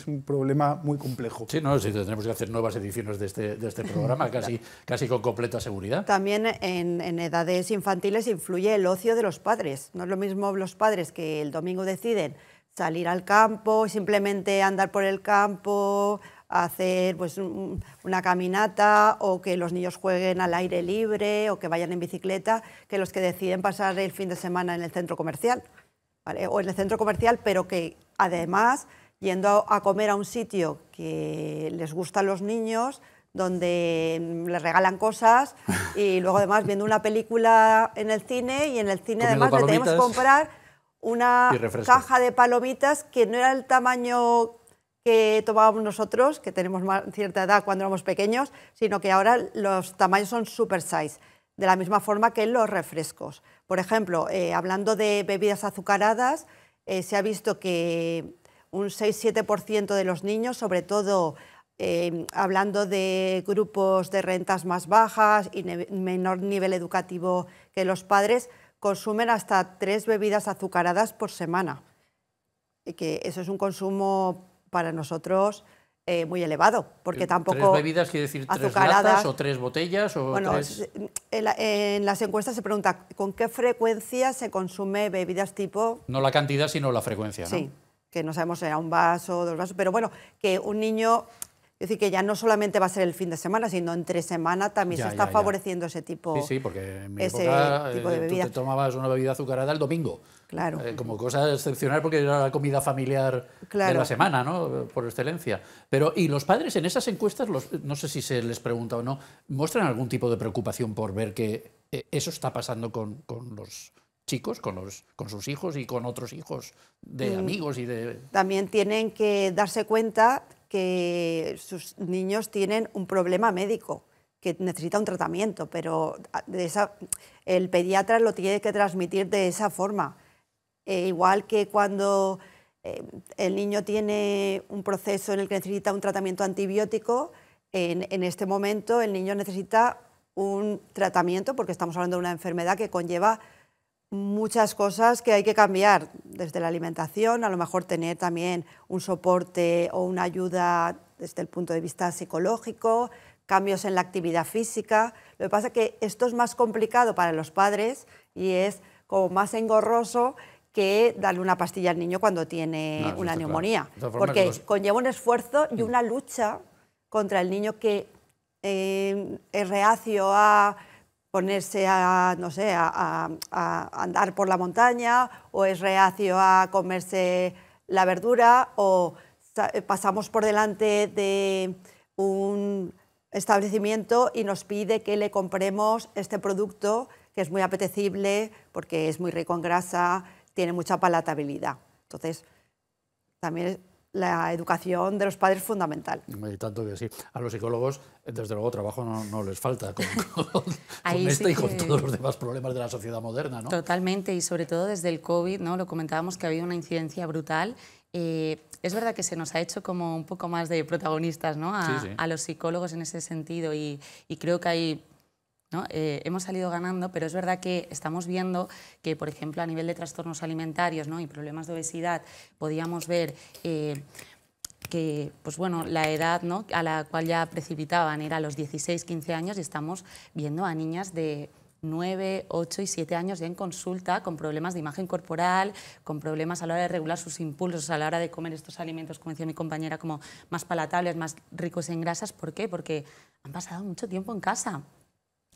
un problema muy complejo. Sí, no, sí, tendremos que hacer nuevas ediciones de este programa, casi con completa seguridad. También en edades infantiles influye el ocio de los padres. No es lo mismo los padres que el domingo deciden salir al campo, simplemente andar por el campo, a hacer pues, una caminata, o que los niños jueguen al aire libre o que vayan en bicicleta, que los que deciden pasar el fin de semana en el centro comercial, ¿vale? O en el centro comercial, pero que además yendo a comer a un sitio que les gusta a los niños, donde les regalan cosas, y luego además viendo una película en el cine, y en el cine comiendo además le tenemos que comprar una caja de palomitas que no era el tamaño que tomábamos nosotros, que tenemos cierta edad cuando éramos pequeños, sino que ahora los tamaños son super size, de la misma forma que los refrescos. Por ejemplo, hablando de bebidas azucaradas, se ha visto que un 6-7% de los niños, sobre todo hablando de grupos de rentas más bajas y menor nivel educativo que los padres, consumen hasta 3 bebidas azucaradas por semana. Y que eso es un consumo para nosotros muy elevado, porque tampoco... ¿3 bebidas quiere decir 3 latas o 3 botellas? O bueno, 3... en las encuestas se pregunta con qué frecuencia se consume bebidas tipo... No la cantidad, sino la frecuencia, ¿no? Sí, que no sabemos si era un vaso o 2 vasos, pero bueno, que un niño... Es decir, que ya no solamente va a ser el fin de semana, sino entre semana también se está favoreciendo ese tipo de Sí, porque en mi época tipo de bebida. tú te tomabas una bebida azucarada el domingo. Claro. Como cosa excepcional, porque era la comida familiar de la semana, ¿no? Por excelencia. Pero, ¿y los padres en esas encuestas, no sé si se les pregunta o no, muestran algún tipo de preocupación por ver que eso está pasando con los chicos, con sus hijos y con otros hijos de amigos y de... También tienen que darse cuenta que sus niños tienen un problema médico, que necesita un tratamiento, pero el pediatra lo tiene que transmitir de esa forma. Igual que cuando el niño tiene un proceso en el que necesita un tratamiento antibiótico, en este momento el niño necesita un tratamiento, porque estamos hablando de una enfermedad que conlleva muchas cosas que hay que cambiar, desde la alimentación, a lo mejor tener también un soporte o una ayuda desde el punto de vista psicológico, cambios en la actividad física. Lo que pasa es que esto es más complicado para los padres y es como más engorroso que darle una pastilla al niño cuando tiene una neumonía, porque conlleva un esfuerzo y una lucha contra el niño que es reacio a ponerse a, no sé, a andar por la montaña, o es reacio a comerse la verdura, o pasamos por delante de un establecimiento y nos pide que le compremos este producto que es muy apetecible porque es muy rico en grasa, tiene mucha palatabilidad. Entonces, también la educación de los padres es fundamental. Tanto que sí. A los psicólogos, desde luego, trabajo no les falta con este sí y con todos los demás problemas de la sociedad moderna, ¿no? Totalmente, y sobre todo desde el COVID, ¿no? Lo comentábamos que había una incidencia brutal. Es verdad que se nos ha hecho como un poco más de protagonistas, ¿no? A los psicólogos en ese sentido, y creo que hay... ¿no? Hemos salido ganando, pero es verdad que estamos viendo que, por ejemplo, a nivel de trastornos alimentarios, ¿no? y problemas de obesidad, podíamos ver que pues bueno, la edad, ¿no? a la cual ya precipitaban era los 16, 15 años, y estamos viendo a niñas de 9, 8 y 7 años ya en consulta con problemas de imagen corporal, con problemas a la hora de regular sus impulsos, a la hora de comer estos alimentos, como decía mi compañera, como más palatables, más ricos en grasas. ¿Por qué? Porque han pasado mucho tiempo en casa.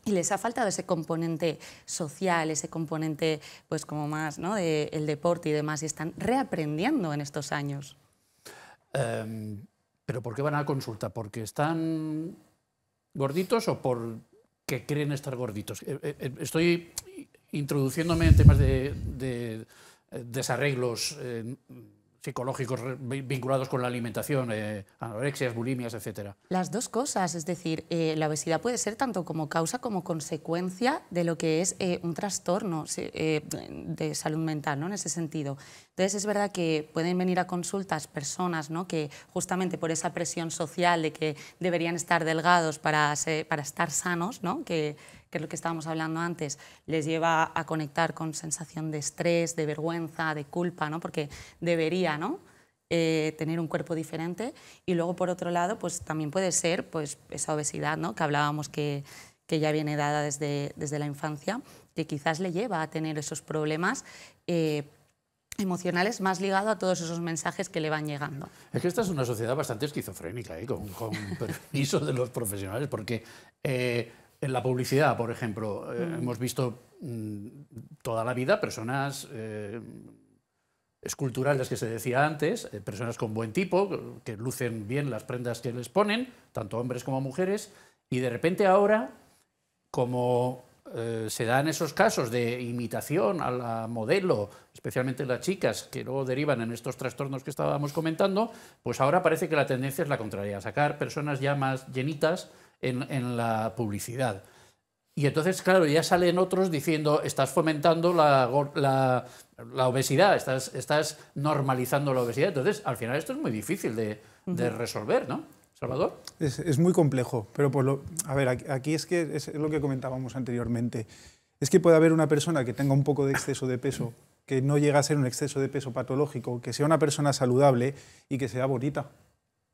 Y les ha faltado ese componente social, ese componente pues como más, ¿no? del deporte y demás, y están reaprendiendo en estos años. ¿Pero por qué van a consulta? ¿Porque están gorditos o porque creen estar gorditos? Estoy introduciéndome en temas de desarreglos psicológicos vinculados con la alimentación, anorexias, bulimias, etcétera. Las dos cosas, es decir, la obesidad puede ser tanto como causa como consecuencia de lo que es un trastorno de salud mental, ¿no? En ese sentido. Entonces es verdad que pueden venir a consultas personas, ¿no? que justamente por esa presión social de que deberían estar delgados para estar sanos, ¿no? que es lo que estábamos hablando antes, les lleva a conectar con sensación de estrés, de vergüenza, de culpa, ¿no? porque debería, ¿no? Tener un cuerpo diferente. Y luego, por otro lado, pues también puede ser pues, esa obesidad, ¿no? que hablábamos que ya viene dada desde la infancia, que quizás le lleva a tener esos problemas emocionales, más ligado a todos esos mensajes que le van llegando. Es que esta es una sociedad bastante esquizofrénica, con permiso de los profesionales, porque en la publicidad, por ejemplo, hemos visto toda la vida personas esculturales que se decía antes, personas con buen tipo, que lucen bien las prendas que les ponen, tanto hombres como mujeres, y de repente ahora, como se dan esos casos de imitación a la modelo, especialmente las chicas, que luego derivan en estos trastornos que estábamos comentando, pues ahora parece que la tendencia es la contraria, sacar personas ya más llenitas en la publicidad. Y entonces, claro, ya salen otros diciendo, estás fomentando la obesidad, estás normalizando la obesidad. Entonces, al final esto es muy difícil de resolver, ¿no? Salvador. Es muy complejo, pero a ver, aquí es que es lo que comentábamos anteriormente. Es que puede haber una persona que tenga un poco de exceso de peso, que no llega a ser un exceso de peso patológico, que sea una persona saludable y que sea bonita.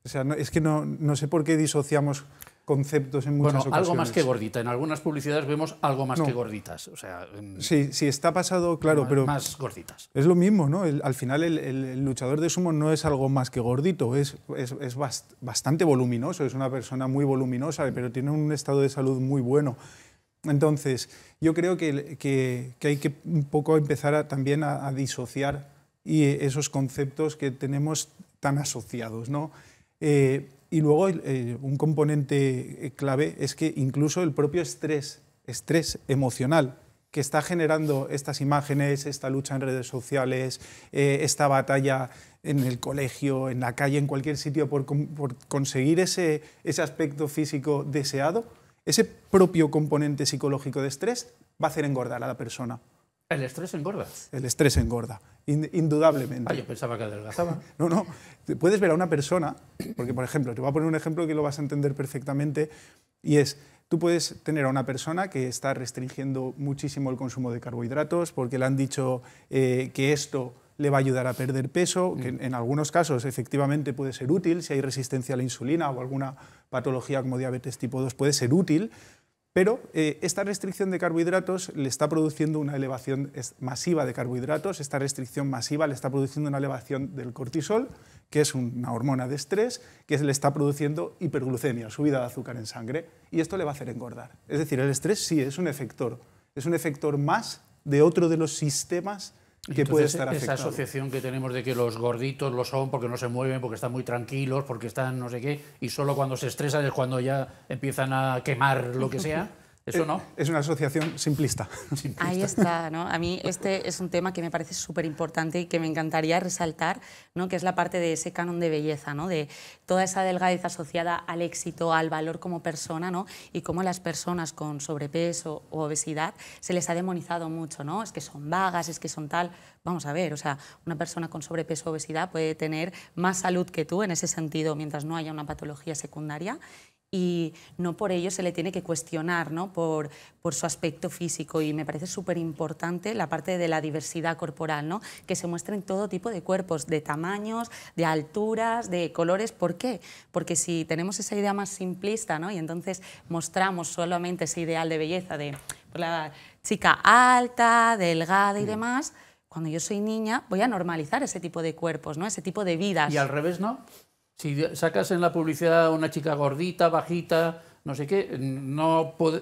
O sea, es que no sé por qué disociamos conceptos en muchas ocasiones. Algo más que gordita. En algunas publicidades vemos algo más que gorditas. O sea, sí, está pasado, claro, pero más gorditas. Es lo mismo, ¿no? Al final el luchador de sumo no es algo más que gordito, es bastante voluminoso, es una persona muy voluminosa, pero tiene un estado de salud muy bueno. Entonces, yo creo que hay que un poco empezar también a disociar esos conceptos que tenemos tan asociados, ¿no? Y luego un componente clave es que incluso el propio estrés emocional que está generando estas imágenes, esta lucha en redes sociales, esta batalla en el colegio, en la calle, en cualquier sitio por conseguir ese aspecto físico deseado, ese propio componente psicológico de estrés va a hacer engordar a la persona. ¿El estrés engorda? El estrés engorda, indudablemente. Yo pensaba que adelgazaba. No. Puedes ver a una persona, porque por ejemplo, te voy a poner un ejemplo que lo vas a entender perfectamente, y es, tú puedes tener a una persona que está restringiendo muchísimo el consumo de carbohidratos porque le han dicho que esto le va a ayudar a perder peso, que en algunos casos efectivamente puede ser útil, si hay resistencia a la insulina o alguna patología como diabetes tipo 2 puede ser útil, pero esta restricción de carbohidratos le está produciendo una elevación masiva de carbohidratos, esta restricción masiva le está produciendo una elevación del cortisol, que es una hormona de estrés, que le está produciendo hiperglucemia, subida de azúcar en sangre, y esto le va a hacer engordar. Es decir, el estrés sí es un efector más de otro de los sistemas que puede estar afectado. Esa asociación que tenemos de que los gorditos lo son porque no se mueven, porque están muy tranquilos, porque están no sé qué, y solo cuando se estresan es cuando ya empiezan a quemar lo que sea. ¿Eso no? Es una asociación simplista. Ahí está, ¿no? A mí este es un tema que me parece súper importante y que me encantaría resaltar, ¿no? Que es la parte de ese canon de belleza, ¿no? De toda esa delgadez asociada al éxito, al valor como persona, ¿no? Y cómo las personas con sobrepeso o obesidad se les ha demonizado mucho, ¿no? Es que son vagas, es que son tal. Vamos a ver, o sea, una persona con sobrepeso o obesidad puede tener más salud que tú en ese sentido mientras no haya una patología secundaria. Y no por ello se le tiene que cuestionar, ¿no? por su aspecto físico, y me parece súper importante la parte de la diversidad corporal, ¿no? Que se muestren todo tipo de cuerpos, de tamaños, de alturas, de colores. ¿Por qué? Porque si tenemos esa idea más simplista, ¿no? Y entonces mostramos solamente ese ideal de belleza de la chica alta, delgada y demás, cuando yo soy niña voy a normalizar ese tipo de cuerpos, ¿no? Ese tipo de vidas. Y al revés, ¿no? Si sacas en la publicidad a una chica gordita, bajita, no sé qué,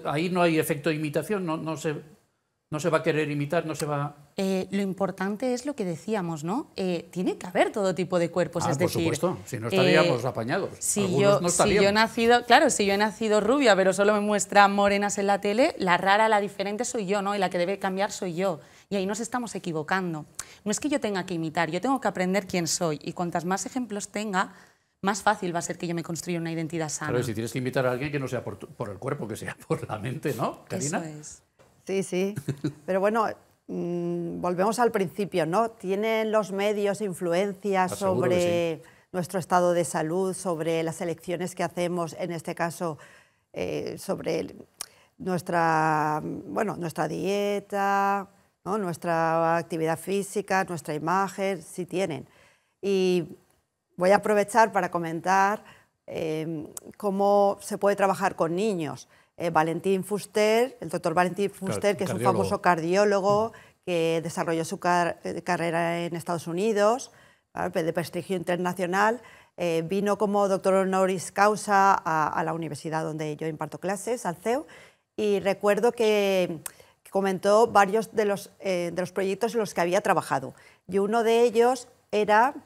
ahí no hay efecto de imitación, no se va a querer imitar, no se va... Lo importante es lo que decíamos, ¿no? Tiene que haber todo tipo de cuerpos, es decir... Por supuesto, si no estaríamos apañados. Si yo he nacido rubia, pero solo me muestran morenas en la tele, la rara, la diferente soy yo, ¿no? Y la que debe cambiar soy yo. Y ahí nos estamos equivocando. No es que yo tenga que imitar, yo tengo que aprender quién soy. Y cuantas más ejemplos tenga, más fácil va a ser que yo me construya una identidad sana. Pero si tienes que invitar a alguien que no sea por el cuerpo, que sea por la mente, ¿no, Karina? Eso es. Sí. Pero bueno, volvemos al principio, ¿no? ¿Tienen los medios influencia sobre nuestro estado de salud, sobre las elecciones que hacemos, en este caso, sobre nuestra dieta, ¿no? Nuestra actividad física, nuestra imagen? Sí tienen. Y voy a aprovechar para comentar cómo se puede trabajar con niños. Valentín Fuster, el doctor Valentín Fuster, que es un famoso cardiólogo, que desarrolló su carrera en Estados Unidos, de prestigio internacional. Vino como doctor honoris causa a la universidad donde yo imparto clases, al CEU, y recuerdo que comentó varios de los proyectos en los que había trabajado. Y uno de ellos era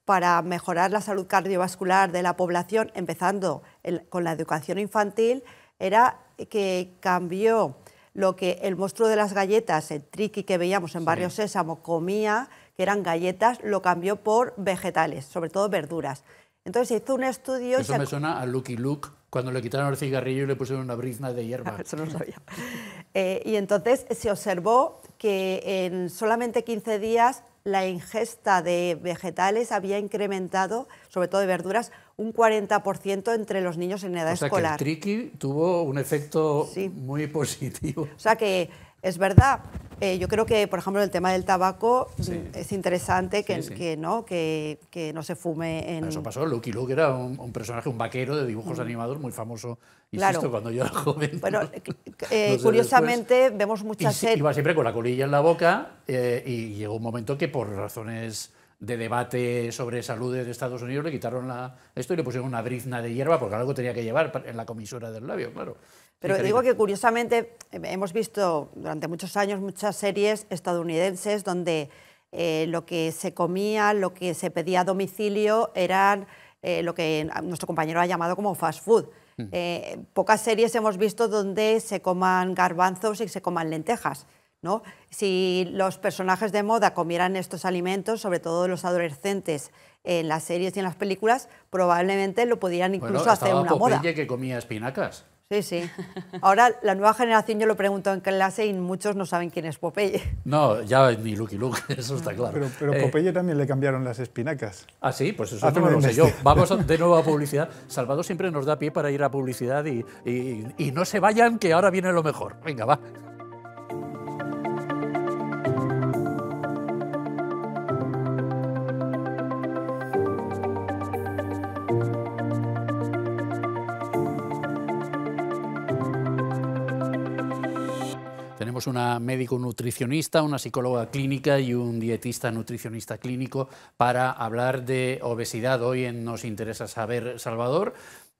para mejorar la salud cardiovascular de la población, empezando con la educación infantil, era que cambió lo que el monstruo de las galletas, el Triqui que veíamos en Barrio Sésamo, comía, que eran galletas, lo cambió por vegetales, sobre todo verduras. Entonces se hizo un estudio... Eso me suena a Lucky Luke, cuando le quitaron el cigarrillo y le pusieron una brizna de hierba. Eso no sabía. Y entonces se observó que en solamente 15 días la ingesta de vegetales había incrementado, sobre todo de verduras, un 40% entre los niños en edad escolar. O sea que el Triqui tuvo un efecto muy positivo. O sea que es verdad. Yo creo que, por ejemplo, el tema del tabaco es interesante que no se fume en... Eso pasó. Lucky Luke era un personaje, un vaquero de dibujos animados muy famoso, insisto, cuando yo era joven. Bueno, no sé, curiosamente vemos muchas series... Iba siempre con la colilla en la boca y llegó un momento que por razones de debate sobre salud de Estados Unidos le quitaron esto y le pusieron una brizna de hierba porque algo tenía que llevar en la comisura del labio, claro. Pero digo que curiosamente hemos visto durante muchos años muchas series estadounidenses donde lo que se comía, lo que se pedía a domicilio eran lo que nuestro compañero ha llamado como fast food. Pocas series hemos visto donde se coman garbanzos y se coman lentejas, ¿no? Si los personajes de moda comieran estos alimentos, sobre todo los adolescentes, en las series y en las películas, probablemente lo pudieran incluso hacer una moda. Popeye que comía espinacas. Sí, sí. Ahora, la nueva generación, yo lo pregunto en clase y muchos no saben quién es Popeye. No, ya ni Lucky Luke, eso está claro. Pero Popeye también le cambiaron las espinacas. Ah, sí, pues eso no lo sé yo. Vamos de nuevo a publicidad. Salvador siempre nos da pie para ir a publicidad y no se vayan, que ahora viene lo mejor. Venga, va. Tenemos una médico nutricionista, una psicóloga clínica y un dietista nutricionista clínico para hablar de obesidad. Hoy en Nos Interesa Saber, Salvador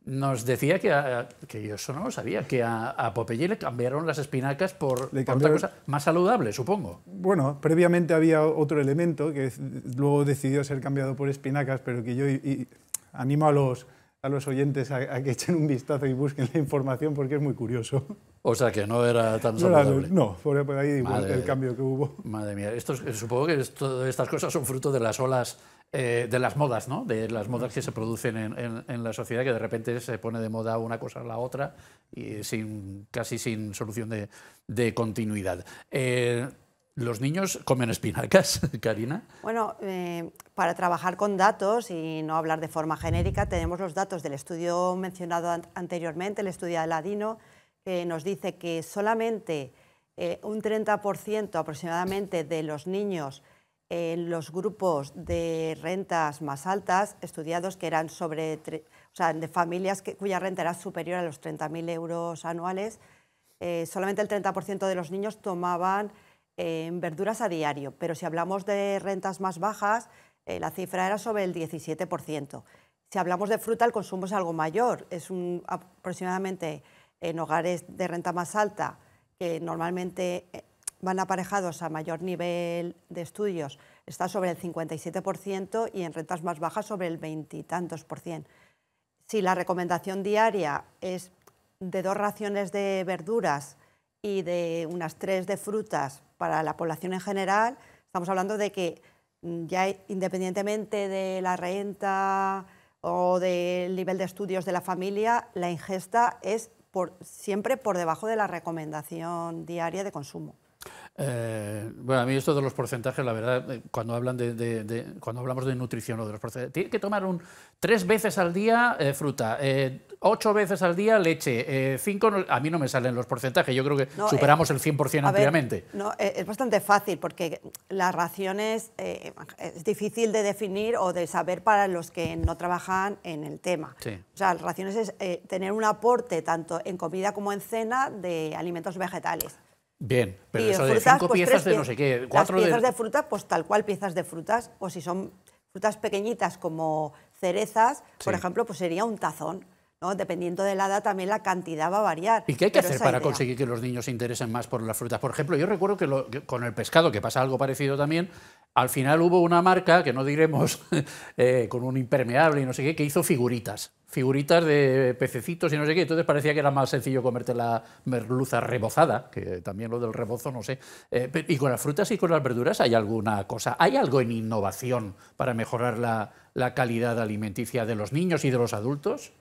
nos decía que yo eso no lo sabía, que a Popeye le cambiaron las espinacas por otra cosa más saludable, supongo. Bueno, previamente había otro elemento que luego decidió ser cambiado por espinacas, pero que yo animo a los oyentes a que echen un vistazo y busquen la información porque es muy curioso. O sea, que no era tan saludable. No, por ahí igual el cambio que hubo. Madre mía, supongo que todas estas cosas son fruto de las olas, de las modas, ¿no? De las modas que se producen en la sociedad, que de repente se pone de moda una cosa a la otra y casi sin solución de continuidad. ¿Los niños comen espinacas, Karina? Bueno, para trabajar con datos y no hablar de forma genérica, tenemos los datos del estudio mencionado anteriormente, el estudio de Aladino, que nos dice que solamente un 30% aproximadamente de los niños en los grupos de rentas más altas, estudiados que eran de familias cuya renta era superior a los 30.000 euros anuales, solamente el 30% de los niños tomaban verduras a diario, pero si hablamos de rentas más bajas, la cifra era sobre el 17%. Si hablamos de fruta, el consumo es algo mayor, es aproximadamente en hogares de renta más alta, que normalmente van aparejados a mayor nivel de estudios, está sobre el 57% y en rentas más bajas sobre el 20 y tantos %. Si la recomendación diaria es de 2 raciones de verduras y de unas 3 de frutas para la población en general, estamos hablando de que ya independientemente de la renta o del nivel de estudios de la familia, la ingesta es siempre por debajo de la recomendación diaria de consumo. Bueno, a mí esto de los porcentajes, la verdad, cuando hablamos de nutrición o de los porcentajes, tiene que tomar 3 veces al día fruta, 8 veces al día leche, 5, a mí no me salen los porcentajes, yo creo que superamos el 100% ampliamente. Es bastante fácil porque las raciones es difícil de definir o de saber para los que no trabajan en el tema. Sí. O sea, las raciones es tener un aporte tanto en comida como en cena de alimentos vegetales. Bien, pero Y eso de frutas, 5 pues, piezas 3 de no sé qué, Las 4 piezas de fruta, pues tal cual piezas de frutas, o si son frutas pequeñitas como cerezas, por Sí. ejemplo, pues sería un tazón, ¿no? Dependiendo de la edad también la cantidad va a variar. ¿Y qué hay que pero hacer esa para idea. conseguir que los niños se interesen más por las frutas? Por ejemplo, yo recuerdo que con el pescado, que pasa algo parecido también, al final hubo una marca, que no diremos, con un impermeable y no sé qué, que hizo figuritas de pececitos y no sé qué, entonces parecía que era más sencillo comerte la merluza rebozada, que también lo del rebozo, no sé. Y con las frutas y con las verduras hay alguna cosa, hay algo en innovación para mejorar la calidad alimenticia de los niños y de los adultos.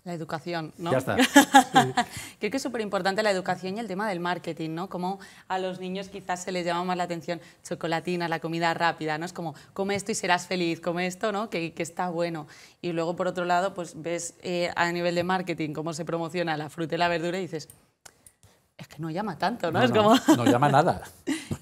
La educación, ¿no? Ya está. Creo que es súper importante la educación y el tema del marketing, ¿no? Como a los niños quizás se les llama más la atención chocolatina, la comida rápida, ¿no? Es como, come esto y serás feliz, come esto, ¿no? Que está bueno. Y luego, por otro lado, pues ves a nivel de marketing cómo se promociona la fruta y la verdura y dices, es que no llama tanto, ¿no? No, es como... no llama nada.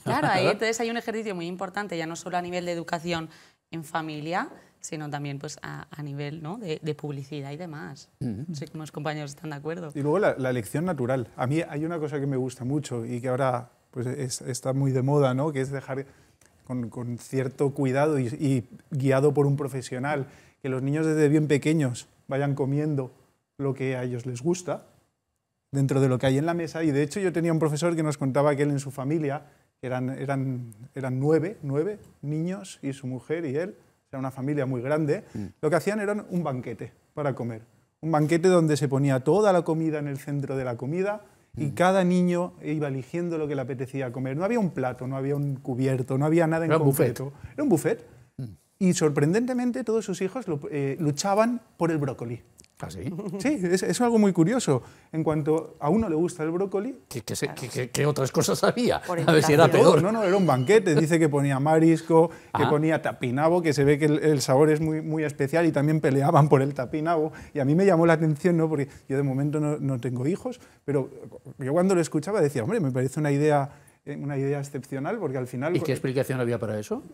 Claro, ahí entonces hay un ejercicio muy importante, ya no solo a nivel de educación en familia, sino también pues, a nivel, ¿no? de publicidad y demás. No sé cómo los compañeros están de acuerdo. Y luego la elección natural. A mí hay una cosa que me gusta mucho y que ahora pues, está muy de moda, ¿no? Que es dejar con cierto cuidado y guiado por un profesional, que los niños desde bien pequeños vayan comiendo lo que a ellos les gusta, dentro de lo que hay en la mesa. Y de hecho yo tenía un profesor que nos contaba que él en su familia, eran 9 niños y su mujer y él, era una familia muy grande, lo que hacían era un banquete para comer. Un banquete donde se ponía toda la comida en el centro de la comida y cada niño iba eligiendo lo que le apetecía comer. No había un plato, no había un cubierto, no había nada en concreto. Era un buffet. Y sorprendentemente todos sus hijos luchaban por el brócoli. ¿Ah, sí? Sí, es algo muy curioso. En cuanto a uno le gusta el brócoli... ¿Qué otras cosas había? Por A ver si era peor. No, era un banquete. Dice que ponía marisco, que ponía tapinabo, que se ve que el sabor es muy, muy especial y también peleaban por el tapinabo. Y a mí me llamó la atención, ¿no? Porque yo de momento no tengo hijos, pero yo cuando lo escuchaba decía, hombre, me parece una idea excepcional, porque al final... ¿Y qué explicación había para eso?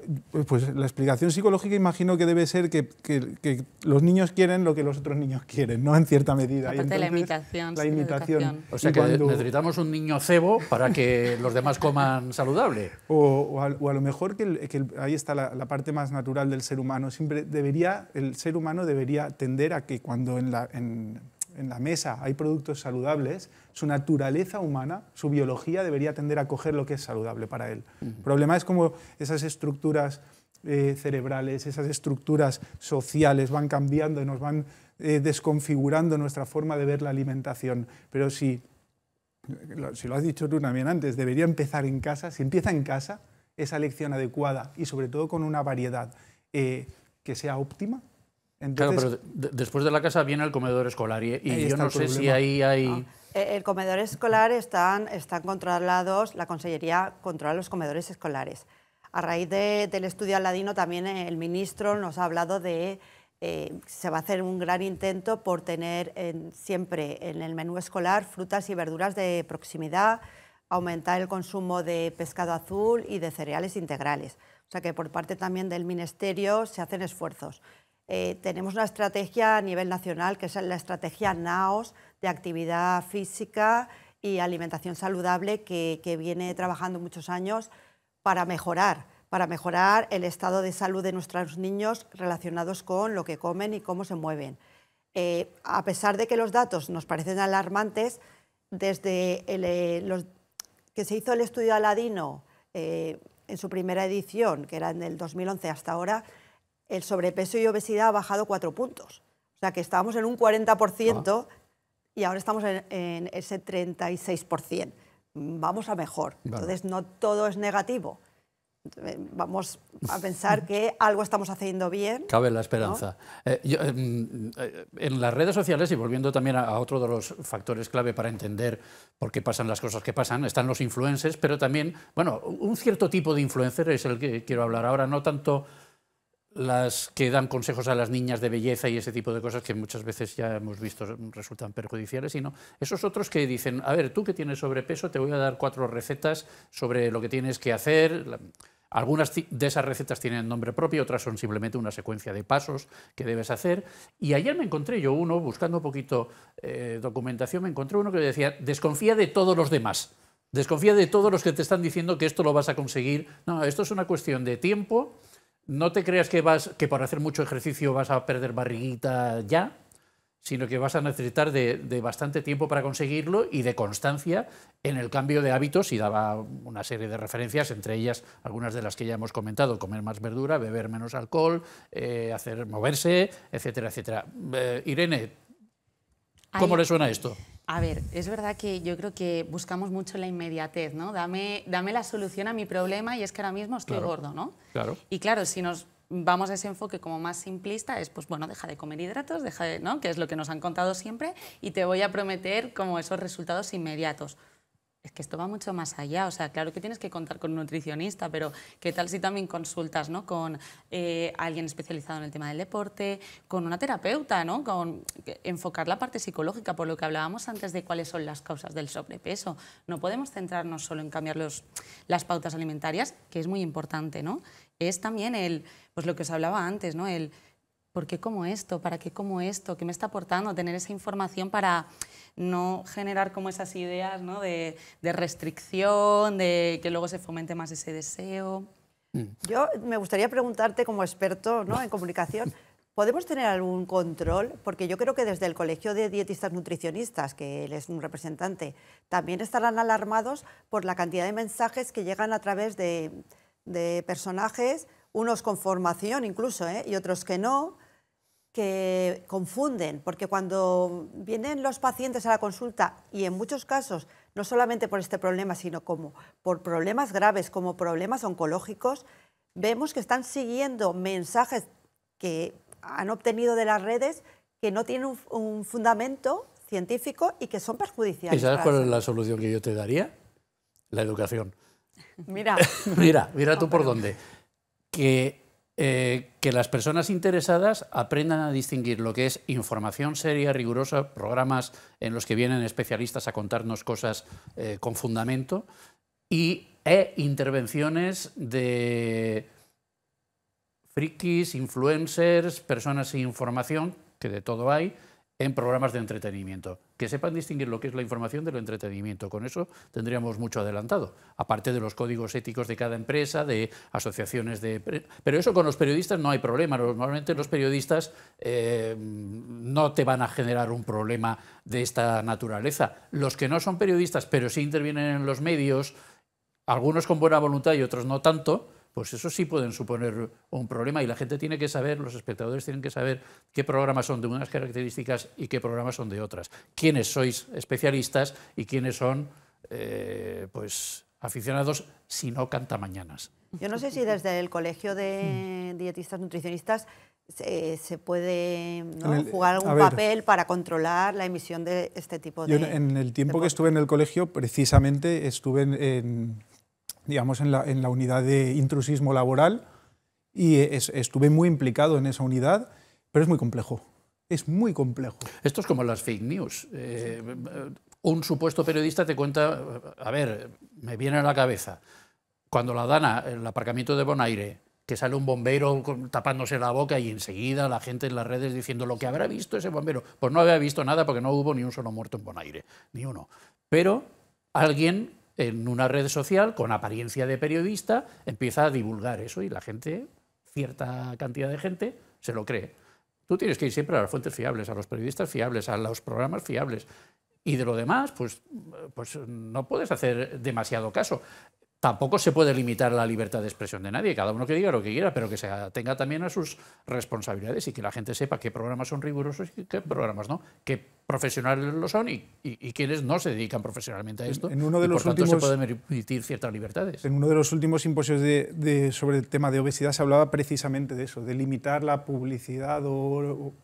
Pues la explicación psicológica imagino que debe ser que los niños quieren lo que los otros niños quieren, ¿no? En cierta medida. Aparte de la imitación. La imitación. O sea que necesitamos un niño cebo para que los demás coman saludable. O a lo mejor ahí está la parte más natural del ser humano. El ser humano debería tender a que cuando en la mesa hay productos saludables, su naturaleza humana, su biología debería tender a coger lo que es saludable para él. El problema es como esas estructuras cerebrales, esas estructuras sociales van cambiando y nos van desconfigurando nuestra forma de ver la alimentación. Pero si lo has dicho tú también antes, debería empezar en casa. Si empieza en casa, esa elección adecuada y sobre todo con una variedad que sea óptima. Entonces, claro, pero después de la casa viene el comedor escolar y yo no sé si problema. ahí hay... El comedor escolar están controlados, la Consellería controla los comedores escolares. A raíz del estudio Aladino también el ministro nos ha hablado de se va a hacer un gran intento por tener siempre en el menú escolar frutas y verduras de proximidad, aumentar el consumo de pescado azul y de cereales integrales. O sea que por parte también del Ministerio se hacen esfuerzos. Tenemos una estrategia a nivel nacional que es la estrategia NAOS de actividad física y alimentación saludable que viene trabajando muchos años para mejorar el estado de salud de nuestros niños relacionados con lo que comen y cómo se mueven. A pesar de que los datos nos parecen alarmantes, desde que se hizo el estudio Aladino en su primera edición, que era en el 2011 hasta ahora, el sobrepeso y obesidad ha bajado 4 puntos. O sea que estábamos en un 40% y ahora estamos en ese 36%. Vamos a mejor. Entonces no todo es negativo. Vamos a pensar que algo estamos haciendo bien. Cabe la esperanza. ¿No? En las redes sociales, y volviendo también a otro de los factores clave para entender por qué pasan las cosas que pasan, están los influencers, pero también, bueno, un cierto tipo de influencer es el que quiero hablar ahora, no tanto las que dan consejos a las niñas de belleza y ese tipo de cosas que muchas veces ya hemos visto resultan perjudiciales, sino esos otros que dicen, a ver, tú que tienes sobrepeso, te voy a dar 4 recetas sobre lo que tienes que hacer. Algunas de esas recetas tienen nombre propio, otras son simplemente una secuencia de pasos que debes hacer. Y ayer me encontré yo uno, buscando un poquito documentación, me encontré uno que decía, desconfía de todos los demás. Desconfía de todos los que te están diciendo que esto lo vas a conseguir. No, esto es una cuestión de tiempo. No te creas que por hacer mucho ejercicio vas a perder barriguita ya, sino que vas a necesitar de bastante tiempo para conseguirlo y de constancia en el cambio de hábitos, y daba una serie de referencias, entre ellas algunas de las que ya hemos comentado: comer más verdura, beber menos alcohol, moverse, etcétera, etcétera. Irene, ¿cómo le suena esto? A ver, es verdad que yo creo que buscamos mucho la inmediatez, ¿no? Dame la solución a mi problema y es que ahora mismo estoy gordo, ¿no? Claro. Y claro, si nos vamos a ese enfoque como más simplista, es pues bueno, deja de comer hidratos, ¿no? Que es lo que nos han contado siempre, y te voy a prometer como esos resultados inmediatos. Es que esto va mucho más allá, o sea, claro que tienes que contar con un nutricionista, pero ¿qué tal si también consultas, ¿no?, con alguien especializado en el tema del deporte, con una terapeuta, ¿no?, con enfocar la parte psicológica, por lo que hablábamos antes de cuáles son las causas del sobrepeso? No podemos centrarnos solo en cambiar las pautas alimentarias, que es muy importante, ¿no? Es también pues lo que os hablaba antes, ¿no?, ¿por qué como esto? ¿Para qué como esto? ¿Qué me está aportando? Tener esa información para no generar como esas ideas, ¿no?, de restricción, de que luego se fomente más ese deseo. Yo me gustaría preguntarte, como experto, ¿no?, en comunicación, ¿podemos tener algún control? Porque yo creo que desde el Colegio de Dietistas Nutricionistas, que él es un representante, también estarán alarmados por la cantidad de mensajes que llegan a través de personajes, unos con formación incluso, y otros que no, que confunden, porque cuando vienen los pacientes a la consulta, y en muchos casos, no solamente por este problema, sino como por problemas graves, como problemas oncológicos, vemos que están siguiendo mensajes que han obtenido de las redes que no tienen un fundamento científico y que son perjudiciales. ¿Y sabes cuál es la solución que yo te daría? La educación. Mira. Mira tú por dónde. Que las personas interesadas aprendan a distinguir lo que es información seria, rigurosa, programas en los que vienen especialistas a contarnos cosas con fundamento, e intervenciones de frikis, influencers, personas sin información, que de todo hay, en programas de entretenimiento. Que sepan distinguir lo que es la información del entretenimiento. Con eso tendríamos mucho adelantado. Aparte de los códigos éticos de cada empresa, de asociaciones de... Pero eso con los periodistas no hay problema. Normalmente los periodistas no te van a generar un problema de esta naturaleza. Los que no son periodistas, pero sí intervienen en los medios, algunos con buena voluntad y otros no tanto, pues eso sí pueden suponer un problema, y la gente tiene que saber, los espectadores tienen que saber qué programas son de unas características y qué programas son de otras. Quiénes sois especialistas y quiénes son pues aficionados, si no cantamañanas. Yo no sé si desde el Colegio de Dietistas Nutricionistas se puede, ¿no?, jugar algún papel para controlar la emisión de este tipo de... Yo en el tiempo que estuve en el colegio, precisamente estuve digamos, en la unidad de intrusismo laboral, y estuve muy implicado en esa unidad, pero es muy complejo. Es muy complejo. Esto es como las fake news. Un supuesto periodista te cuenta, a ver, me viene a la cabeza, cuando la Dana, el aparcamiento de Bonaire, que sale un bombero tapándose la boca y enseguida la gente en las redes diciendo lo que habrá visto ese bombero. Pues no había visto nada, porque no hubo ni un solo muerto en Bonaire, ni uno. Pero alguien en una red social, con apariencia de periodista, empieza a divulgar eso, y la gente, cierta cantidad de gente, se lo cree. Tú tienes que ir siempre a las fuentes fiables, a los periodistas fiables, a los programas fiables. Y de lo demás, pues no puedes hacer demasiado caso. Tampoco se puede limitar la libertad de expresión de nadie, cada uno que diga lo que quiera, pero que se atenga también a sus responsabilidades y que la gente sepa qué programas son rigurosos y qué programas no, qué profesionales lo son y quienes no se dedican profesionalmente a esto. En uno de los por tanto, últimos, se pueden permitir ciertas libertades. En uno de los últimos simposios sobre el tema de obesidad se hablaba precisamente de eso, de limitar la publicidad o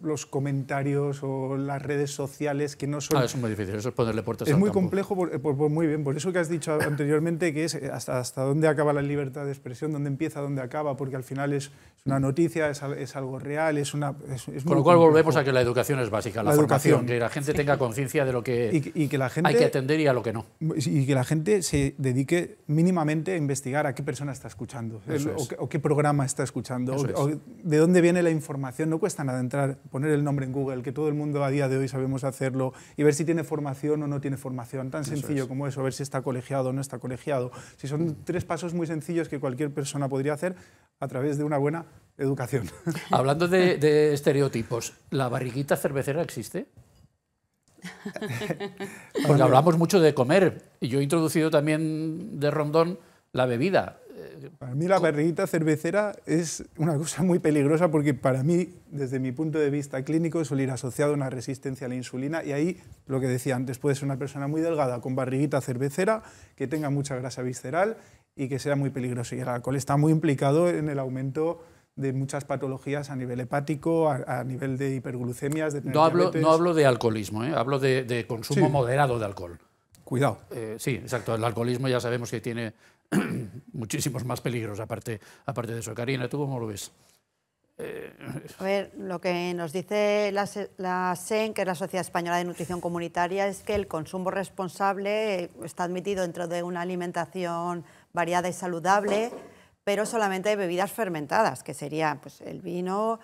los comentarios o las redes sociales que no son... Es muy difícil, eso es ponerle puertas al campo. Es muy complejo, muy bien, por eso que has dicho anteriormente, que es hasta dónde acaba la libertad de expresión, dónde empieza, dónde acaba, porque al final es una noticia, es algo real, es Con lo cual volvemos a que la educación es básica, la formación, que la gente tenga conciencia de lo que, y que la gente, hay que atender y a lo que no. Y que la gente se dedique mínimamente a investigar a qué persona está escuchando, o qué programa está escuchando, o de dónde viene la información. No cuesta nada entrar poner el nombre en Google, que todo el mundo a día de hoy sabemos hacerlo, y ver si tiene formación o no tiene formación, tan sencillo como eso, ver si está colegiado o no está colegiado. Si son 3 pasos muy sencillos que cualquier persona podría hacer a través de una buena educación. Hablando de estereotipos, ¿la barriguita cervecera existe? Porque hablamos mucho de comer, y yo he introducido también de rondón la bebida. Para mí la barriguita cervecera es una cosa muy peligrosa porque para mí, desde mi punto de vista clínico, suele ir asociado a una resistencia a la insulina y ahí, lo que decía antes, puede ser una persona muy delgada con barriguita cervecera, que tenga mucha grasa visceral y que sea muy peligroso. Y el alcohol está muy implicado en el aumento de muchas patologías a nivel hepático, a nivel de hiperglucemias, de tener diabetes. No hablo de alcoholismo, hablo de consumo moderado de alcohol. Cuidado. Sí, exacto. El alcoholismo ya sabemos que tiene muchísimos más peligros, aparte de eso. Karina, ¿tú cómo lo ves? A ver, lo que nos dice la SEN, que es la Sociedad Española de Nutrición Comunitaria, es que el consumo responsable está admitido dentro de una alimentación variada y saludable, pero solamente de bebidas fermentadas, que serían pues, el vino,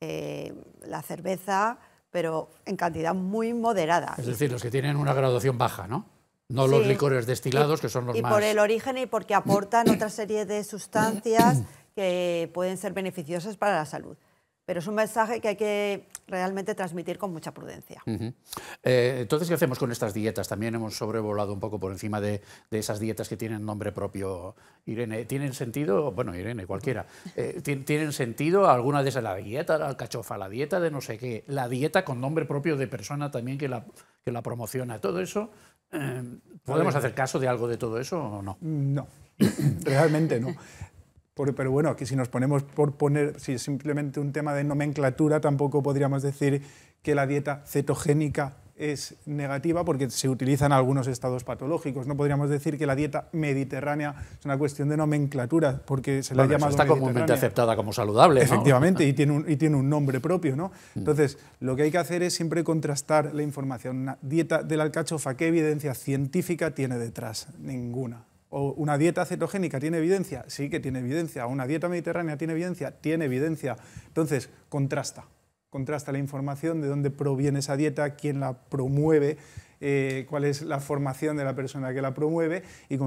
la cerveza, pero en cantidad muy moderada. Es decir, los que tienen una graduación baja, ¿no? No Sí, los licores destilados, que son los más... Y por el origen y porque aportan otra serie de sustancias que pueden ser beneficiosas para la salud. Pero es un mensaje que hay que realmente transmitir con mucha prudencia. Entonces, ¿qué hacemos con estas dietas? También hemos sobrevolado un poco por encima de esas dietas que tienen nombre propio. Irene, ¿tienen sentido? Bueno, Irene, cualquiera. ¿Tienen sentido alguna de esas? La dieta de la alcachofa, la dieta de no sé qué, la dieta con nombre propio de persona también que la promociona. Todo eso, ¿podemos hacer caso de algo de todo eso o no? No, realmente no. Pero bueno, que si nos ponemos por poner, si es simplemente un tema de nomenclatura, tampoco podríamos decir que la dieta cetogénica es negativa porque se utiliza en algunos estados patológicos. No podríamos decir que la dieta mediterránea es una cuestión de nomenclatura porque se la ha llamado está comúnmente aceptada como saludable, ¿no? Efectivamente, y tiene un nombre propio, ¿no? Entonces, lo que hay que hacer es siempre contrastar la información. Una dieta de la alcachofa, ¿qué evidencia científica tiene detrás? Ninguna. ¿O una dieta cetogénica tiene evidencia? Sí que tiene evidencia. ¿Una dieta mediterránea tiene evidencia? Tiene evidencia. Entonces, contrasta la información de dónde proviene esa dieta, quién la promueve, cuál es la formación de la persona que la promueve y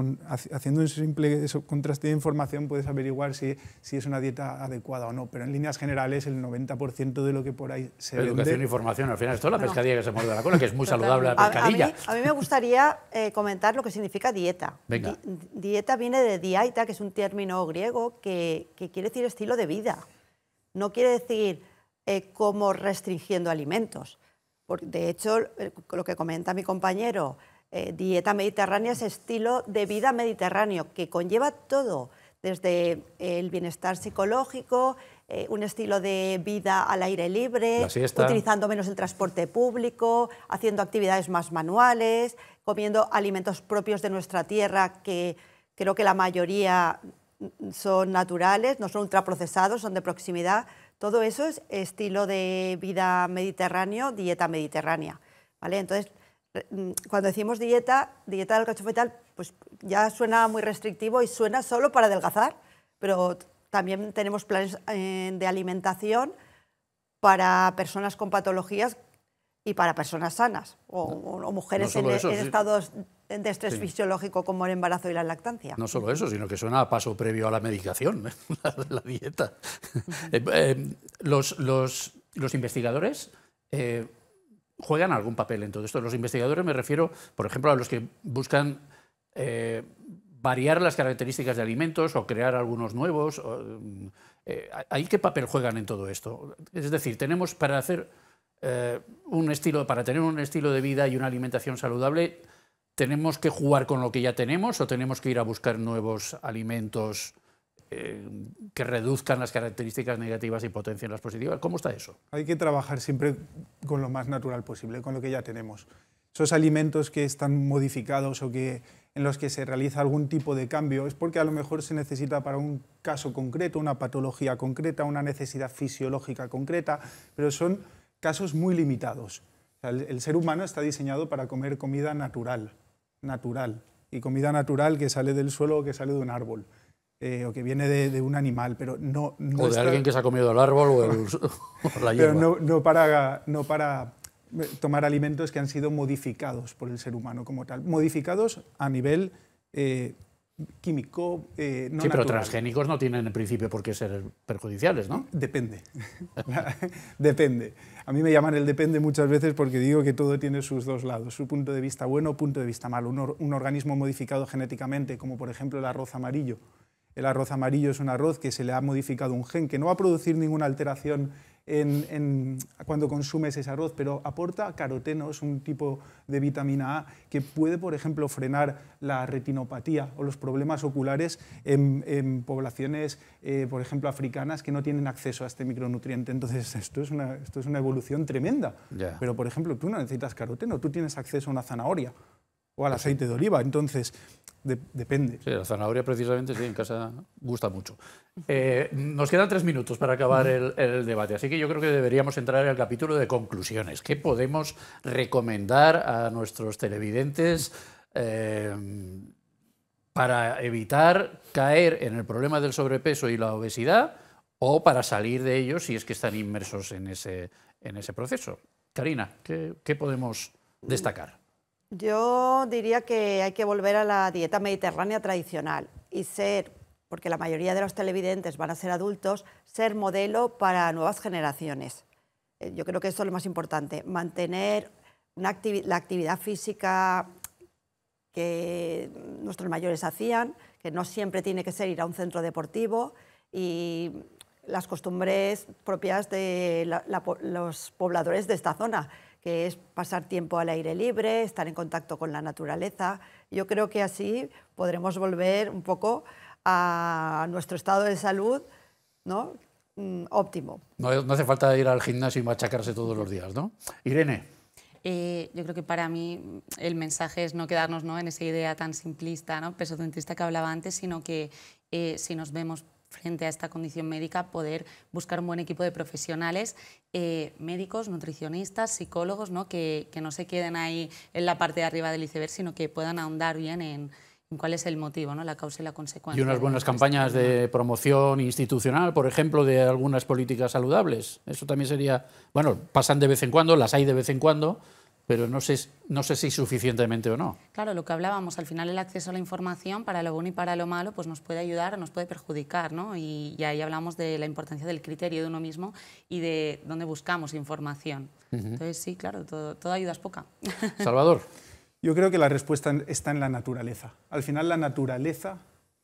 haciendo un simple contraste de información puedes averiguar si es una dieta adecuada o no. Pero en líneas generales el 90% de lo que por ahí se vende... Educación y formación, al final esto es la pescadilla que se muerde la cola, que es muy saludable la pescadilla. A mí me gustaría comentar lo que significa dieta. Venga. Dieta viene de diaita, que es un término griego que quiere decir estilo de vida. No quiere decir como restringiendo alimentos. De hecho, lo que comenta mi compañero, dieta mediterránea es estilo de vida mediterráneo, que conlleva todo, desde el bienestar psicológico, un estilo de vida al aire libre, utilizando menos el transporte público, haciendo actividades más manuales, comiendo alimentos propios de nuestra tierra, que creo que la mayoría son naturales, no son ultraprocesados, son de proximidad. Todo eso es estilo de vida mediterráneo, dieta mediterránea, ¿vale? Entonces, cuando decimos dieta del alcachofa y tal, pues ya suena muy restrictivo y suena solo para adelgazar, pero también tenemos planes de alimentación para personas con patologías y para personas sanas, o mujeres en estados de estrés fisiológico como el embarazo y la lactancia. No solo eso, sino que suena a paso previo a la medicación, la dieta. Los investigadores juegan algún papel en todo esto. Los investigadores me refiero, por ejemplo, a los que buscan variar las características de alimentos o crear algunos nuevos. ¿Ahí qué papel juegan en todo esto? Es decir, tenemos para hacer para tener un estilo de vida y una alimentación saludable, ¿tenemos que jugar con lo que ya tenemos o tenemos que ir a buscar nuevos alimentos que reduzcan las características negativas y potencien las positivas? ¿Cómo está eso? Hay que trabajar siempre con lo más natural posible, con lo que ya tenemos. Esos alimentos que están modificados o en los que se realiza algún tipo de cambio es porque a lo mejor se necesita para un caso concreto, una patología concreta, una necesidad fisiológica concreta, pero son casos muy limitados. El ser humano está diseñado para comer comida natural, y comida natural que sale del suelo o que sale de un árbol. o que viene de un animal, pero no o de alguien que se ha comido el árbol o la hierba. Pero no para tomar alimentos que han sido modificados por el ser humano como tal. Modificados a nivel químico, no sí, natural. pero transgénicos no tienen en principio por qué ser perjudiciales, ¿no? Depende. Depende. A mí me llaman el depende muchas veces porque digo que todo tiene sus dos lados, su punto de vista bueno, punto de vista malo. Un organismo modificado genéticamente, como por ejemplo el arroz amarillo. El arroz amarillo es un arroz que se le ha modificado un gen que no va a producir ninguna alteración cuando consumes ese arroz, pero aporta caroteno, es un tipo de vitamina A que puede, por ejemplo, frenar la retinopatía o los problemas oculares en poblaciones, por ejemplo, africanas que no tienen acceso a este micronutriente. Entonces, esto es una evolución tremenda. Ya. Pero, por ejemplo, tú no necesitas caroteno, tú tienes acceso a una zanahoria o al aceite de oliva, entonces depende. Sí, la zanahoria precisamente, sí, en casa gusta mucho. Nos quedan 3 minutos para acabar el debate, así que yo creo que deberíamos entrar en el capítulo de conclusiones. ¿Qué podemos recomendar a nuestros televidentes para evitar caer en el problema del sobrepeso y la obesidad o para salir de ellos si es que están inmersos en ese proceso? Karina, ¿qué podemos destacar? Yo diría que hay que volver a la dieta mediterránea tradicional y porque la mayoría de los televidentes van a ser adultos, ser modelo para nuevas generaciones. Yo creo que eso es lo más importante, mantener la actividad física que nuestros mayores hacían, que no siempre tiene que ser ir a un centro deportivo, y las costumbres propias de los pobladores de esta zona, que es pasar tiempo al aire libre, estar en contacto con la naturaleza. Yo creo que así podremos volver un poco a nuestro estado de salud, ¿no? Óptimo. No hace falta ir al gimnasio y machacarse todos los días, ¿no? Irene. Yo creo que para mí el mensaje es no quedarnos, ¿no?, en esa idea tan simplista, ¿no?, pesocentrista que hablaba antes, sino que si nos vemos frente a esta condición médica, poder buscar un buen equipo de profesionales, médicos, nutricionistas, psicólogos, ¿no?, que no se queden ahí en la parte de arriba del iceberg, sino que puedan ahondar bien en cuál es el motivo, ¿no?, la causa y la consecuencia. Y unas buenas campañas de promoción institucional, por ejemplo, de algunas políticas saludables. Eso también sería, bueno, pasan de vez en cuando, las hay de vez en cuando, pero no sé si suficientemente o no. Claro, lo que hablábamos, al final el acceso a la información, para lo bueno y para lo malo, pues nos puede ayudar o nos puede perjudicar, ¿no? Y ahí hablamos de la importancia del criterio de uno mismo y de dónde buscamos información. Entonces, sí, claro, todo ayuda es poca. Salvador. Yo creo que la respuesta está en la naturaleza. Al final la naturaleza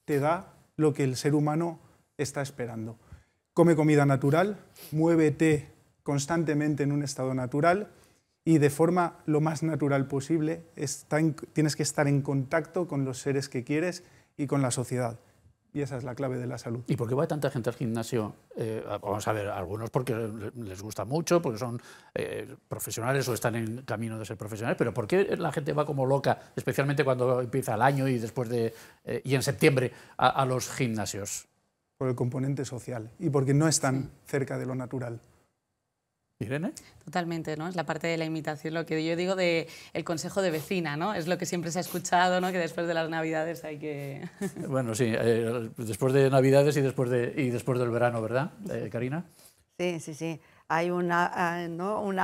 te da lo que el ser humano está esperando. Come comida natural, muévete constantemente en un estado natural y de forma lo más natural posible tienes que estar en contacto con los seres que quieres y con la sociedad. Y esa es la clave de la salud. ¿Y por qué va tanta gente al gimnasio? Vamos a ver, algunos porque les gusta mucho, porque son profesionales o están en camino de ser profesionales, pero ¿por qué la gente va como loca, especialmente cuando empieza el año y y en septiembre, a los gimnasios? Por el componente social y porque no están cerca de lo natural. ¿Irene? Totalmente, ¿no? Es la parte de la imitación, lo que yo digo de el consejo de vecina, ¿no? Es lo que siempre se ha escuchado, ¿no?, que después de las Navidades hay que... Bueno, sí, después de Navidades y después del verano, ¿verdad, Karina? Sí. Hay una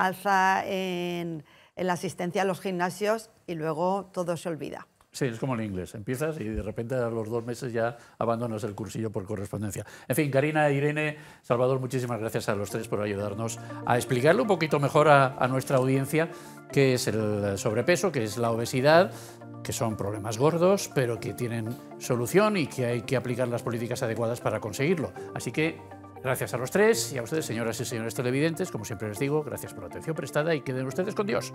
alza en la asistencia a los gimnasios y luego todo se olvida. Sí, es como el inglés, empiezas y de repente a los 2 meses ya abandonas el cursillo por correspondencia. En fin, Karina, Irene, Salvador, muchísimas gracias a los 3 por ayudarnos a explicarle un poquito mejor a nuestra audiencia qué es el sobrepeso, qué es la obesidad, que son problemas gordos, pero que tienen solución y que hay que aplicar las políticas adecuadas para conseguirlo. Así que gracias a los 3 y a ustedes, señoras y señores televidentes, como siempre les digo, gracias por la atención prestada y queden ustedes con Dios.